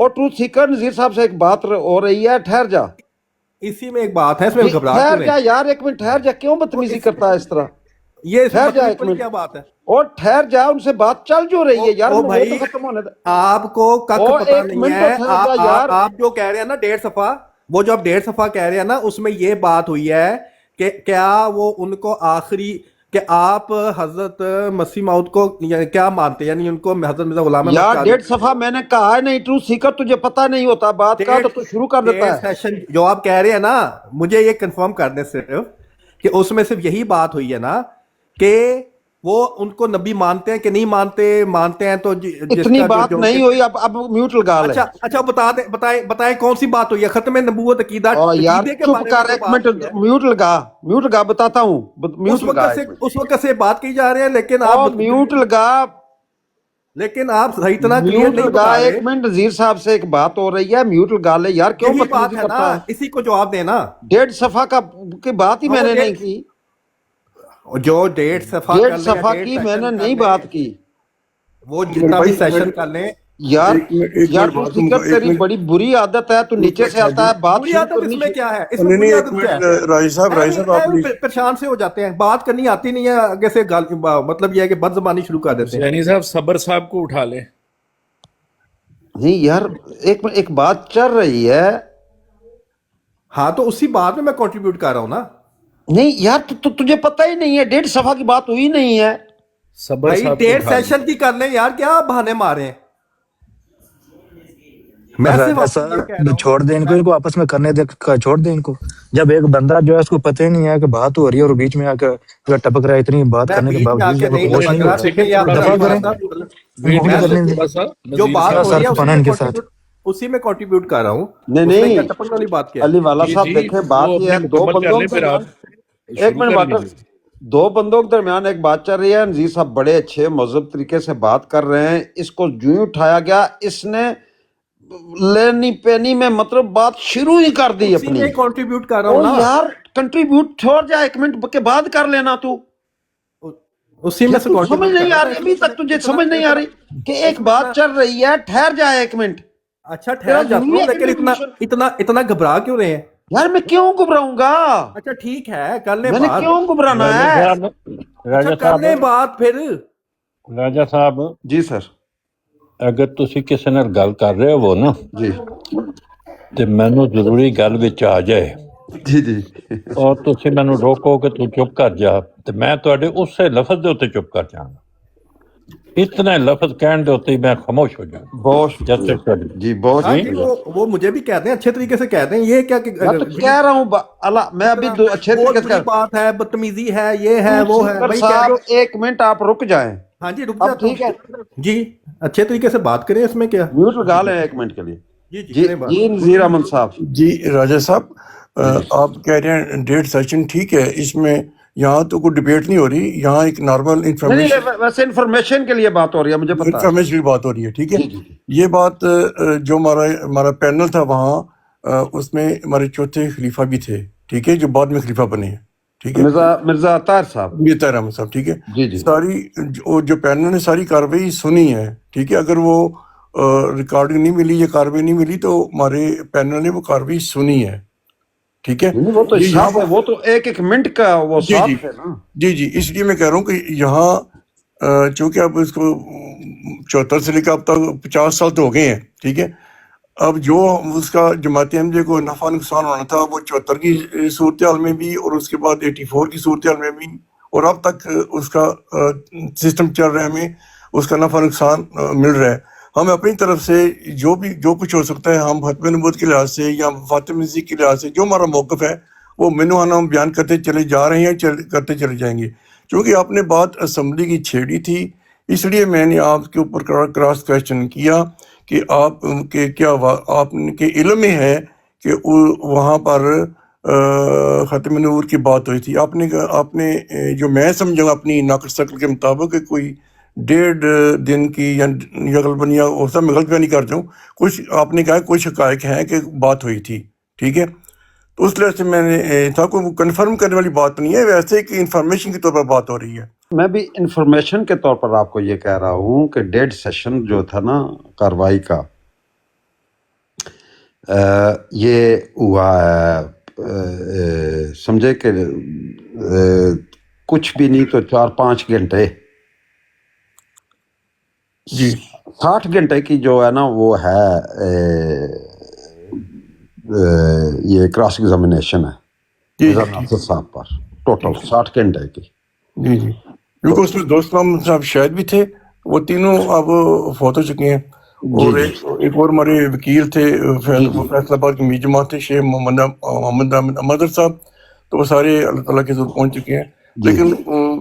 اور ٹروتھ سیکر نذیر صاحب سے ایک بات ہو رہی ہے، ٹھہر جا، اسی میں ایک بات ہے، اس میں گھبراہٹ ٹھہر کیوں جا ہے؟ یار، ایک منٹ ٹھہر جا، کیوں بدتمیزی کرتا ہے اس طرح؟ یہ اس میں ٹھہر جا بدتمیزی ایک والی منٹ، کیا بات ہے؟ اور ٹھہر جا، ان سے بات چل جو رہی ہے یار، او وہ بھائی، تو ختم ہونے دے، آپ کو کک اور پتہ ایک نہیں منٹ تو ہے، ٹھہر جا یار۔ آپ جو کہہ رہے ہیں نا 1.5 صفحہ، وہ جو آپ 1.5 صفحہ کہہ رہے ہیں نا، اس میں یہ بات ہوئی ہے کہ کیا وہ ان کو آخری، کہ آپ حضرت مسیح موعود کو کیا مانتے ہیں، یعنی ان کو حضرت مرزا غلام احمد یار قادری 1.5 صفحہ میں نے کہا ہے نہیں، ٹروتھ سیکر تجھے پتہ نہیں ہوتا بات کا تو شروع کر دیتا 1.5 ہے۔ سیشن جو آپ کہہ رہے ہیں نا، مجھے یہ کنفرم کرنے صرف کہ اس میں صرف یہی بات ہوئی ہے نا کہ وہ ان کو نبی مانتے ہیں کہ نہیں مانتے ہیں، تو جس اتنی کا بات جو نہیں ہوئی، اب میوٹ لگا لے۔ اچھا بتائیں کون سی بات ہوئی ہے؟ ختم نبوت یار عقیدے کے چپ بارے میں کر جو ایک بات منٹ، ہوئی ہے، میوٹ لگا، بتاتا ہوں، میوٹ لگا ایک منٹ، اس وقت سے بات کی جا رہی ہے، لیکن اور میوٹ لگا، آپ صحیح طرح کلیئر میوٹ نہیں لگا بتا رہے۔ ایک منٹ، نذیر صاحب سے ایک بات ہو رہی ہے، میوٹ لگا لے یار، کیوں یہی بات بدتمیزی ہے نا، کرتا ہے؟ اسی کو جواب دینا۔ 1.5 صفحہ کی بات ہی میں نے نہیں کی، جو 1.5 صفحہ 1.5 کر لیں یا صفحہ 1.5 کی میں سیشن نے کر نہیں لیں، بات کی وہ جتنا بھی سیشن کر لیں۔ یار۔ ایک یار منٹ تو بات سیکر ایک تیری منٹ بڑی بری عادت ہے، تو نیچے سے آتا ہے بات بری شروع عادت اس کرنی میں کیا ہے؟ اس میں نہیں بری ایک عادت کیا منٹ، ہے؟ راجی صاحب آپ پلیز، پریشان سے ہو جاتے ہیں، بات کرنی آتی نہیں ہے، آگے سے مطلب یہ ہے کہ بد زبانی شروع کر دیتے ہیں۔ حسینی صاحب صبر صاحب کو اٹھا لیں۔ نہیں یار، ایک بات چل رہی ہے۔ ہاں تو اسی بات میں کنٹریبیوٹ کر رہا ہوں نا نہیں یار، تجھے پتہ ہی نہیں ہے، 1.5 صفحہ کی بات ہوئی نہیں ہے۔ صبر بھائی، صاحب کو 1.5 اٹھا لیں۔ سیشن کی کر لیں یار، کیا بہانے مارے ہیں؟ میں صرف راجہ آپ کو یہ کہہ رہا صاحب ہوں چھوڑ دیں ان کو آپس میں کرنے دے، چھوڑ دیں ان کو۔ جب ایک بندہ جو ہے اس کو پتہ ہی نہیں ہے کہ بات ہو رہی ہے اور بیچ میں آ کے جو ٹپک رہا ہے، اتنی بات میں کرنے کے بیچ میں آ باوجود کے جب نہیں خاموش نہیں ٹپک ہو رہا، رہا دیکھیں سیکنڈ یار تو تھوڑا سا دفاع رضی کریں، والا اٹھا صاحب، لیں، ان کو بھی میں ویٹ کرنے کریں دیں۔ تھوڑا سا، جو نذیر بات کیا صاحب ہو سر رہی ہے اسی کھپانا میں ان کے ساتھ؟ کنٹریبیوٹ کر رہا ہوں، نہیں اس میں کیا نہیں، ٹپکنے والی بات کیا ہے؟ علی والا جی صاحب جی، دیکھیں، وہ بات یہ اپنی ہے، دو مکمل کر بندوں لیں کے پھر آپ درمیان، ایک شروع منٹ کر بات، لیجیے۔ دو بندوں کے درمیان ایک بات چل رہی ہے، نذیر صاحب بڑے اچھے مہذب طریقے سے بات کر رہے ہیں، اس کو جو ہی اٹھایا گیا، اس نے لینی پینی میں مطلب بات شروع ہی کر دی اسی اپنی۔ میں کنٹریبیوٹ کر رہا او ہوں نا، یار کنٹریبیوٹ چھوڑ جا، ایک منٹ کے بعد کر لینا تو۔ اسی میں یار سے تو سمجھ کنٹریبیوٹ کر نہیں رہا آ تھا۔ رہی، ابھی تک تجھے سمجھ نہیں آ رہی کہ ایک بات چل رہی ہے، ٹھہر جا ایک منٹ، اچھا تیرا ٹھہر جاتا ضروری ہوں، ہے لیکن کنٹریبیوشن؟ اتنا گھبرا کیوں رہے ہیں؟ یار میں کیوں گھبراؤں گا؟ اچھا ٹھیک ہے، کر لیں میں نے بات۔ کیوں گھبرانا راجہ ہے؟ صاحب، اچھا کر لیں بات پھر۔ راجہ صاحب جی سر، اگر تسی کسی نال گل کر رہے ہو نا جی تے مینوں ضروری گل وچ آ جائے جی جی، اور تسی مینوں روکو کہ تو چپ کر جا، تے میں تواڈے اسے لفظ دے اوتے چپ کر جاؤں، اتنے لفظ کہن دے اوتے ہی میں خاموش ہو جاؤں۔ بہت جیسے شکریہ جی، بہت ہاں جی جی، شکریہ۔ وہ مجھے بھی کہتے ہیں، اچھے طریقے سے کہتے ہیں، یہ کیا کہ میں تو کہہ رہا ہوں اللہ، میں ابھی اچھے بہت طریقے سے بری بات ہے، بدتمیزی ہے، یہ ہے ٹروتھ وہ ہے، سیکر بھائی کہہ صاحب دو۔ ایک منٹ آپ رک جائیں، ہاں جی رک اب جاتا ٹھیک ہے، ہوں جی، اچھے طریقے سے بات کریں، اس میں کیا؟ میوٹ لگا لیں ایک منٹ کے لیے۔ جی جی کریں بات۔ جی نذیر احمد صاحب، جی راجہ صاحب، جی آپ کہہ رہے ہیں 1.5 سیشن ٹھیک ہے، اس میں یہاں تو کوئی ڈبیٹ نہیں ہو رہی، یہاں ایک نارمل نہیں نہیں، ویسے انفارمیشن کے لیے بات ہو رہی ہے، مجھے پتا ہے۔ انفارمیشن کی بات ہو رہی ہے، ٹھیک ہے۔ جی جی جی، یہ بات جو ہمارا پینل تھا وہاں، اس میں ہمارے چوتھے خلیفہ بھی تھے، ٹھیک ہے، جو بعد میں خلیفہ بنے ہیں، ٹھیک ہے، مرزا اطہر صاحب، یہ طاہر احمد صاحب، ٹھیک ہے۔ جی جی، ساری جو پینل نے ساری کارروائی سنی ہے، ٹھیک ہے، اگر وہ ریکارڈنگ نہیں ملی یا کارروائی نہیں ملی تو ہمارے پینل نے وہ کارروائی سنی ہے، ٹھیک ہے۔ نہیں وہ تو یہ یہاں شرط ہے، وہ تو ایک ایک منٹ کا وہ جی ساتھ جی تھے نا۔ جی جی، اس لیے میں کہہ رہا ہوں کہ یہاں چونکہ اب اس کو 74 سے لے کے اب تک 50 سال تو ہو گئے ہیں، ٹھیک ہے، اب جو اس کا جماعت احمدیہ کو نفع نقصان ہونا تھا وہ 74 کی صورتحال میں بھی، اور اس کے بعد 84 کی صورتحال میں بھی، اور اب تک اس کا سسٹم چل رہا ہے، ہمیں اس کا نفع نقصان مل رہا ہے۔ ہم اپنی طرف سے جو کچھ ہو سکتا ہے، ہم ختم نبوت کے لحاظ سے یا فاطمی مسیح کے لحاظ سے جو ہمارا موقف ہے وہ منوانہ ہم بیان کرتے چلے جا رہے ہیں، کرتے چلے جائیں گے۔ چونکہ آپ نے بات اسمبلی کی چھیڑی تھی، اس لیے میں نے آپ کے اوپر کراس کویسچن کیا کہ آپ کے کیا آپ کے علم میں ہے کہ وہاں پر ختم نور کی بات ہوئی تھی؟ آپ نے جو میں سمجھا اپنی ناقص شکل کے مطابق کہ کوئی 1.5 دن کی یا غالباً یا ہو سکتا ہے میں غلط نہیں کر جاؤں، کچھ آپ نے کہا کچھ حقائق ہیں کہ بات ہوئی تھی، ٹھیک ہے۔ تو اس لحاظ سے میں نے تھا کوئی کنفرم کرنے والی بات نہیں ہے، ویسے کہ انفارمیشن کے طور پر بات ہو رہی ہے۔ میں بھی انفارمیشن کے طور پر آپ کو یہ کہہ رہا ہوں کہ 1.5 سیشن جو تھا نا کاروائی کا، یہ ہوا ہے سمجھے کہ کچھ بھی نہیں تو 4-5 گھنٹے جی 60 گھنٹے کی جو ہے نا وہ ہے یہ کراس ایگزامینیشن ہے جی مرزا ناصر صاحب پر ٹوٹل 60 گھنٹے کی. جی جی کیونکہ اس میں دوست محمد صاحب شاید بھی تھے، وہ تینوں اب فوت ہو چکے ہیں، اور ایک اور ہمارے وکیل تھے فیصل آباد کے امیر جماعت تھے شیخ محمد احمد صاحب، تو وہ سارے اللہ تعالیٰ کے حضور پہنچ چکے ہیں. لیکن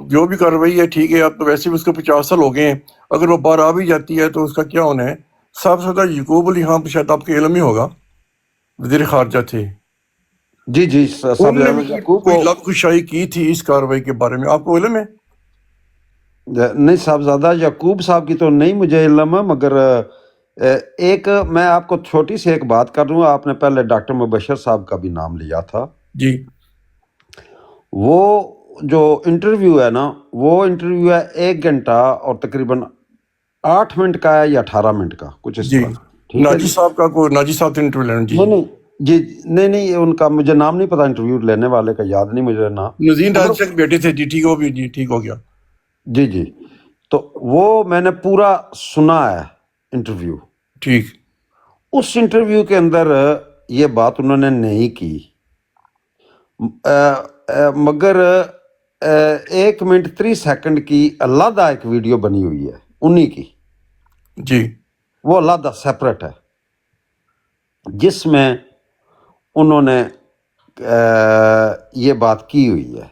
جو بھی کارروائی ہے ٹھیک ہے، اب تو ویسے بھی اس کو 50 سال ہو گئے ہیں، اگر وہ باہر آ بھی جاتی ہے تو اس کا کیا ہونا ہے. صاحب صدر یعقوب علی خان شاید آپ کے علم ہی ہوگا، وزیر خارجہ تھے، جی انہوں نے بھی کوئی لب کشائی کی تھی اس کارروائی کے بارے میں، آپ کو علم ہے؟ نہیں صاحبزادہ یعقوب صاحب کی تو نہیں مجھے علم ہے، مگر ایک میں آپ کو چھوٹی سی ایک بات کر رہا ہوں. آپ نے پہلے ڈاکٹر مبشر صاحب کا بھی نام لیا تھا. جی وہ جو انٹرویو ہے نا، وہ انٹرویو ہے 1 گھنٹہ اور تقریباً 8 منٹ کا ہے یا 18 منٹ کا کچھ اس جی طرح. ٹھیک ہے ناجی صاحب کا کوئی ناجی صاحب سے انٹرویو لینا. جی نہیں ان کا مجھے نام نہیں پتا، انٹرویو لینے والے کا یاد نہیں مجھے نام. نظیر ناجی صاحب کے بیٹے تھے. جی ٹھیک ہو بھی، جی ٹھیک ہو گیا. جی تو وہ میں نے پورا سنا ہے انٹرویو. ٹھیک. اس انٹرویو کے اندر یہ بات انہوں نے نہیں کی، مگر 1 منٹ 30 سیکنڈ کی علیحدہ ایک ویڈیو بنی ہوئی ہے انہی کی. جی وہ علیحدہ سیپریٹ ہے، جس میں انہوں نے یہ بات کی ہوئی ہے.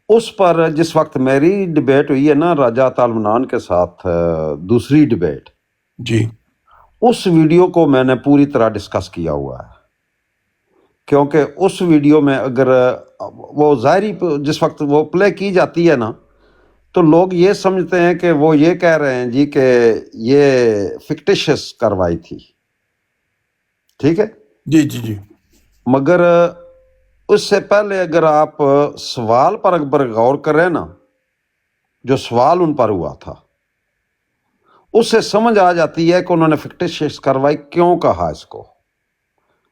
اس پر جس وقت میری ڈبیٹ ہوئی ہے نا راجہ طالمنان کے ساتھ، دوسری ڈبیٹ، جی اس ویڈیو کو میں نے پوری طرح ڈسکس کیا ہوا ہے. کیونکہ اس ویڈیو میں اگر وہ ظاہری جس وقت وہ پلے کی جاتی ہے نا، تو لوگ یہ سمجھتے ہیں کہ وہ یہ کہہ رہے ہیں جی کہ یہ فکٹیشس کاروائی تھی. ٹھیک ہے جی مگر اس سے پہلے اگر آپ سوال پر اکبر غور کریں نا، جو سوال ان پر ہوا تھا، اس سے سمجھ آ جاتی ہے کہ انہوں نے فکٹیشس کاروائی کیوں کہا اس کو.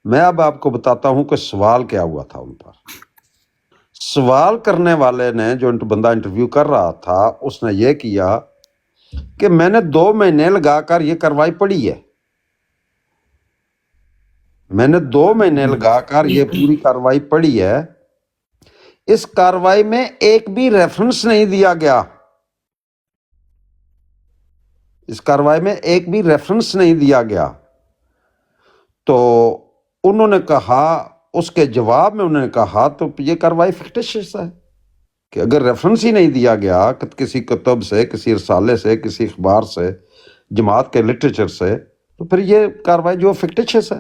میں اب آپ کو بتاتا ہوں کہ سوال کیا ہوا تھا ان پر. سوال کرنے والے نے، جو بندہ انٹرویو کر رہا تھا، اس نے یہ کیا کہ میں نے 2 مہینے لگا کر یہ کاروائی پڑھی ہے، میں نے 2 مہینے لگا کر یہ پوری کاروائی پڑھی ہے. اس کاروائی میں ایک بھی ریفرنس نہیں دیا گیا، اس کاروائی میں ایک بھی ریفرنس نہیں دیا گیا. تو انہوں نے کہا، اس کے جواب میں انہوں نے کہا تو یہ کاروائی فکٹیشس ہے کہ اگر ریفرنس ہی نہیں دیا گیا کسی کتب سے، کسی رسالے سے، کسی اخبار سے، جماعت کے لٹریچر سے، تو پھر یہ کاروائی جو فکٹیشس ہے.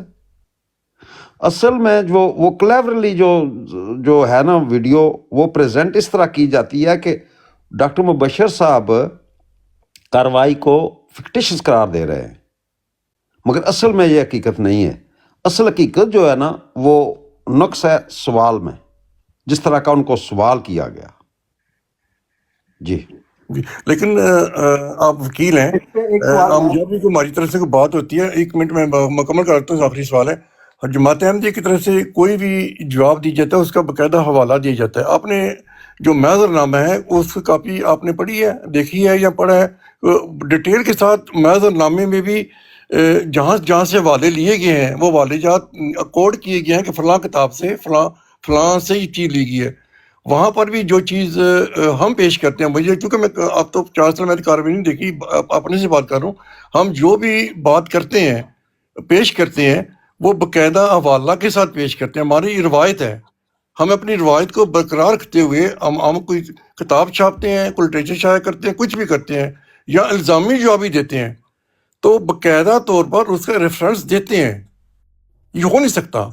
اصل میں جو وہ کلیورلی جو ہے نا ویڈیو، وہ پریزنٹ اس طرح کی جاتی ہے کہ ڈاکٹر مبشر صاحب کاروائی کو فکٹیشس قرار دے رہے ہیں، مگر اصل میں یہ حقیقت نہیں ہے. اصل حقیقت جو ہے نا وہ نقص ہے سوال میں، جس طرح کا ان کو سوال کیا گیا. جی لیکن آپ وکیل ہیں، ہم جب بھی ہماری طرف سے کوئی بات ہوتی ہے، 1 منٹ میں مکمل کرتا ہوں، آخری سوال ہے. جماعت احمدیہ کی طرف سے کوئی بھی جواب دی جاتا ہے، اس کا باقاعدہ حوالہ دیا جاتا ہے. آپ نے جو محضر نامہ ہے اس کی کاپی آپ نے پڑھی ہے، دیکھی ہے یا پڑھا ہے؟ ڈیٹیل کے ساتھ محضر نامے میں بھی جہاں سے حوالے لیے گئے ہیں، وہ حوالے جات اکارڈ کیے گئے ہیں کہ فلاں کتاب سے فلاں سے یہ چیز لی گئی ہے. وہاں پر بھی جو چیز ہم پیش کرتے ہیں، مجھے کیونکہ میں اب تو 4 سال میں کارروائی نہیں دیکھی، اپنے سے بات کر رہا ہوں، ہم جو بھی بات کرتے ہیں، پیش کرتے ہیں، وہ باقاعدہ حوالہ کے ساتھ پیش کرتے ہیں. ہماری روایت ہے، ہم اپنی روایت کو برقرار رکھتے ہوئے ہم کوئی کتاب چھاپتے ہیں، کوئی لٹریچر شائع کرتے ہیں، کچھ بھی کرتے ہیں، یا الزامی جواب بھی دیتے ہیں، تو باقاعدہ طور پر اس کا ریفرنس دیتے ہیں. یہ ہو نہیں سکتا.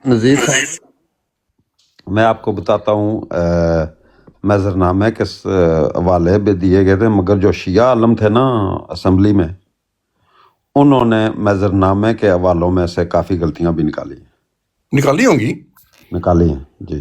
نذیر صاحب، میں آپ کو بتاتا ہوں، محضر نامے کے حوالے بھی دیے گئے تھے، مگر جو شیعہ عالم تھے نا اسمبلی میں، انہوں نے محضر نامے کے حوالوں میں سے کافی غلطیاں بھی نکالی ہوں گی. نکالی ہیں. جی.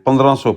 1500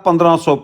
1500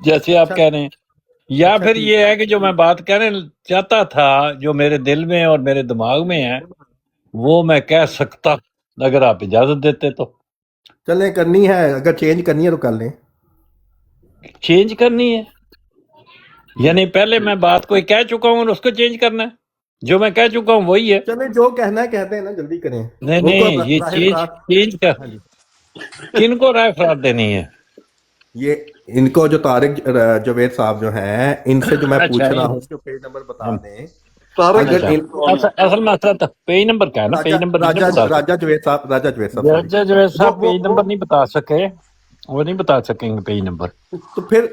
جیسے آپ اچھا کہہ رہے ہیں، یا اچھا پھر ٹھیک یہ ہے کہ جو میں بات کہنے چاہتا تھا، جو میرے دل میں اور میرے دماغ میں ہے، وہ میں کہہ سکتا اگر آپ اجازت دیتے تو۔ چلیں کرنی ہے، اگر چینج کرنی ہے تو کر لیں۔ چینج کرنی ہے یعنی پہلے میں بات کوئی کہہ چکا ہوں اور اس کو چینج کرنا ہے؟ جو میں کہہ چکا ہوں وہی ہے۔ چلیں جو کہنا ہے کہتے ہیں نا، جلدی کریں۔ نہیں وہ کو نہیں، یہ راہ چینج فرات۔ چینج کا ہاں جی، کن کو رائے فرات دینی ہے؟ یہ ان کو جو طارق جوید صاحب جو ہیں، ان سے جو میں اچھا پوچھ رہا ہوں جو پیج نمبر بتا دیں، طارق اگر اچھا، ان کو اصل مسئلہ تو پیج نمبر کا ہے نا، پیج نمبر نہیں نا بتا سکتے۔ راجہ جوید صاحب سوری، جوید صاحب وہ پیج نمبر نہیں بتا سکے، وہ نہیں بتا سکیں گے پیج نمبر۔ تو پھر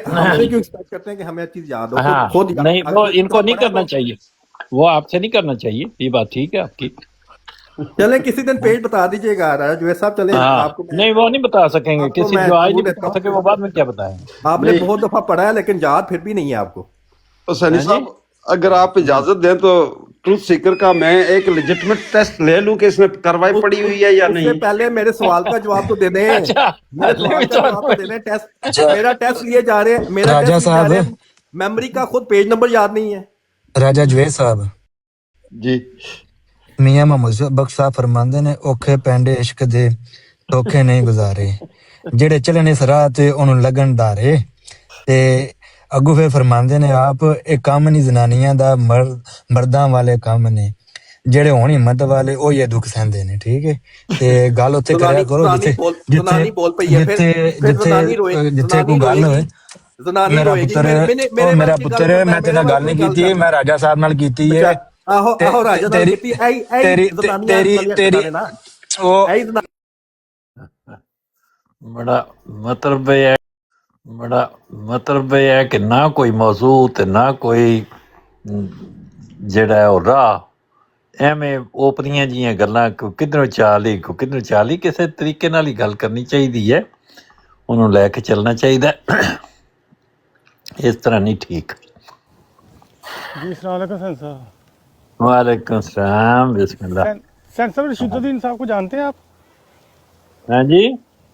ہم سے کیوں ایکسپیکٹ کرتے ہیں کہ ہمیں چیز یاد ہو؟ ہاں خود نہیں، اگر وہ کوئی ان کو کتاب نہیں پڑھا ہے کرنا تو چاہیے، وہ آپ سے نہیں کرنا چاہیے، یہ بات ٹھیک ہے آپ کی۔ چلیں کسی دن پیج بتا دیجیے گا راجہ جوید صاحب، چلیں ہاں آپ کو میں نہیں، وہ نہیں بتا سکیں گے، آپ کو کسی میں جو آج قبول نہیں لیتا بتا سکے ہوں۔ وہ بعد میں کیا بتائیں گے؟ آپ نے نہیں بہت دفعہ پڑھا ہے لیکن یاد پھر بھی نہیں ہے آپ کو۔ سنی ہاں جی، صاحب، اگر آپ اجازت دیں تو ٹروتھ سیکر کا میں ایک لیجٹمٹ ٹیسٹ لے لوں کہ اس میں کاروائی پڑی ہوئی ہے یا اس سے نہیں۔ پہلے میرے سوال کا جواب تو دے دیں، اچھا میرے نہیں سوال کا جواب تو دے دیں۔ اچھا میرا ٹیسٹ لیے جا رہے ہیں، میرا راجہ ٹیسٹ لیے جا صاحب، رہے ہیں، میموری کا خود پیج نمبر یاد نہیں ہے۔ راجہ جوید صاحب، جی میاں محمد بخش صاحب فرماندے نے اوکھے پینڈے عشق دے سوکھے نہیں گزارے، جڑے چلن اس راہ تے انہوں لگن دارے، تے اگو پھر فرماندے نے آپ ایک کام نہیں زنانیاں دا مرداں والے کام نے، جڑے ہون ہمت والے او یہ دکھ سہندے نے، ٹھیک ہے؟ تے گل اوتھے کریا کرو جتھے جتھے زنانی بول پئی ہے، جتھے پھر جتھے جتھے کوئی گل ہوئے۔ زنانی میرا روئے گی۔ پتر او میرے میرا وقت کی گل پتر میں تیرے میرے نال وقت گل نہیں کوئی گل کیتی، کر میں راجہ صاحب نال کیتی اچھا، ہے۔ آہو راجہ نال تیری کیتی، ایہی تیری زنانیاں تیری والی تیری حرکتاں نے نا، او ایہی زنانیاں۔ بڑا مطلب یہ ہے، بڑا مطلب یہ ہے کہ نہ کوئی موضوع تے نہ کوئی جڑا ہے وہ راہ، ایویں اوپریاں جیاں گلاں کو کدھروں چالی کسی طریقے نال ہی گل کرنی چاہیے ہے، انہوں لے کے چلنا چاہیے، اس طرح نہیں ٹھیک۔ جی السلام علیکم سین صاحب۔ وعلیکم السلام، بسم اللہ۔ سین صاحب رشید الدین صاحب کو جانتے ہیں آپ؟ ہاں جی،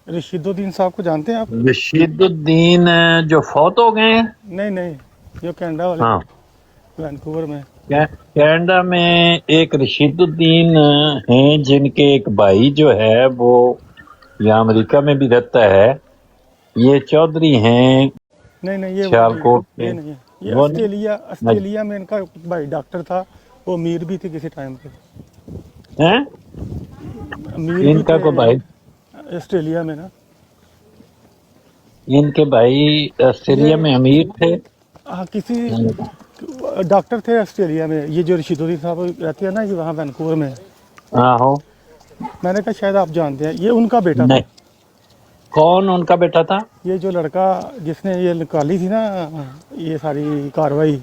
رشید الدین صاحب کو جانتے ہیں آپ؟ رشید الدین جو فوت ہو گئے ہیں؟ نہیں نہیں، جو کینیڈا والے ہاں، وینکوور میں۔ کینیڈا میں ایک رشید الدین ہیں جن کے ایک بھائی جو ہے وہ یہاں امریکہ میں بھی رہتا ہے، یہ چودھری ہیں نہیں نہیں، یہ وہ نہیں سیالکوٹ ہے، میں۔ یہ نہیں ہے، یہ وہ نہیں آسٹریلیا میں ان کا بھائی ڈاکٹر تھا، وہ امیر بھی تھے کسی ٹائم پہ، ہیں؟ امیر بھی ان کا تھے کوئی بھائی، آسٹریلیا میں نا۔ ان کے بھائی آسٹریلیا یہ میں امیر تھے۔ کسی ڈاکٹر تھے آسٹریلیا میں، یہ جو رشید الدین صاحب رہتے ہیں نا، یہ وہاں وینکوور میں۔ آہو، میں نے کہا شاید آپ جانتے ہیں، یہ ان کا بیٹا تھا، نہیں، کون ان کا بیٹا تھا؟ یہ جو لڑکا جس نے یہ نکالی تھی نا یہ ساری کاروائی،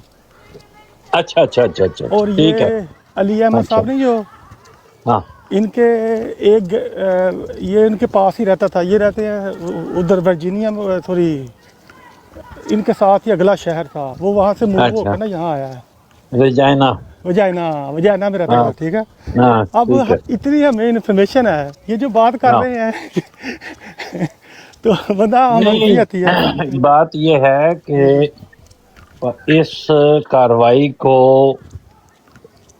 اچھا اچھا اچھا اچھا اور ٹھیک ہے، یہ علی احمد اچھا، صاحب نہیں جو ہاں ان کے ایک یہ ان کے پاس ہی رہتا تھا، یہ رہتے ہیں ادھر ورجینیا میں، سوری ان کے ساتھ ہی اگلا شہر تھا، وہ وہاں سے موو ہو اچھا، کے نا یہاں آیا ہے، رجائنا، وجائنا میں رہتا ہاں تھا، ٹھیک ہے؟ ہاں اب ٹھیک ہے، اتنی ہمیں انفارمیشن ہے، یہ جو بات کر ہاں رہے ہیں تو بندہ ہنسی آتی ہے۔ نہیں، بات یہ ہے جی جی کہ اس کاروائی کو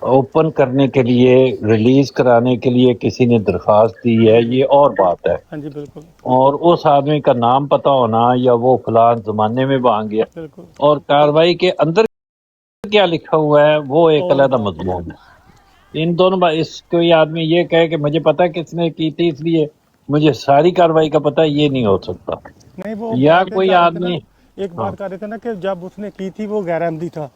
اوپن کرنے کے لیے، ریلیز کرانے کے لیے کسی نے درخواست دی ہے، جی جی یہ اور بات ہے، ہاں جی بالکل اور اس آدمی کا نام پتہ ہونا یا وہ فلاں زمانے میں وہاں گیا، بالکل، اور کاروائی کے اندر کیا لکھا ہوا ہے وہ ایک اور علیحدہ بات ہے، مضمون ہے۔ ان دونوں اس کوئی آدمی یہ کہے کہ مجھے پتہ کس نے کی تھی اس لیے مجھے ساری کاروائی کا پتہ، یہ نہیں ہو سکتا، نہیں وہ یا بات کوئی کر رہے تھے نا، آدمی، ایک ہاں بات کر رہے تھے نا کہ جب اس نے کی تھی وہ غیر احمدی تھا،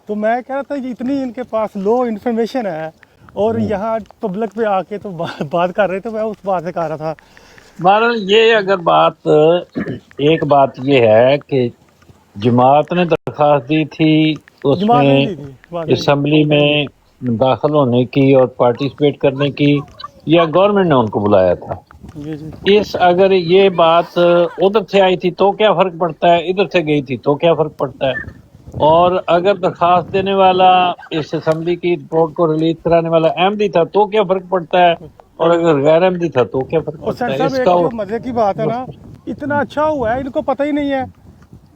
تو میں کہہ رہا تھا یہ اتنی ان کے پاس لو انفارمیشن ہے، اور یہاں پبلک پہ آ کے تو بات کر رہے تھے، میں اس بات سے کہہ رہا تھا۔ بہرحال یہ اگر بات، ایک بات یہ ہے کہ جماعت نے درخواست دی تھی اس جماعت میں نہیں دی تھی، جماعت نہیں دی اسمبلی میں داخل ہونے کی اور پارٹیسپیٹ کرنے کی، یا گورنمنٹ نے ان کو بلایا تھا؟ تھی، جی جی اس اگر یہ بات ادھر سے آئی تھی تو کیا فرق پڑتا ہے، ادھر سے گئی تھی تو کیا فرق پڑتا ہے، اور اگر درخواست دینے والا اس اسمبلی کی رپورٹ کو ریلیز کرانے والا احمدی تھا تو کیا فرق پڑتا ہے، اور اگر غیر احمدی تھا تو کیا فرق اور پڑتا سر ہے صاحب اس ایک کا؟ جو مزے کی بات ہے نا، اتنا اچھا ہوا ہے ان کو پتہ ہی نہیں ہے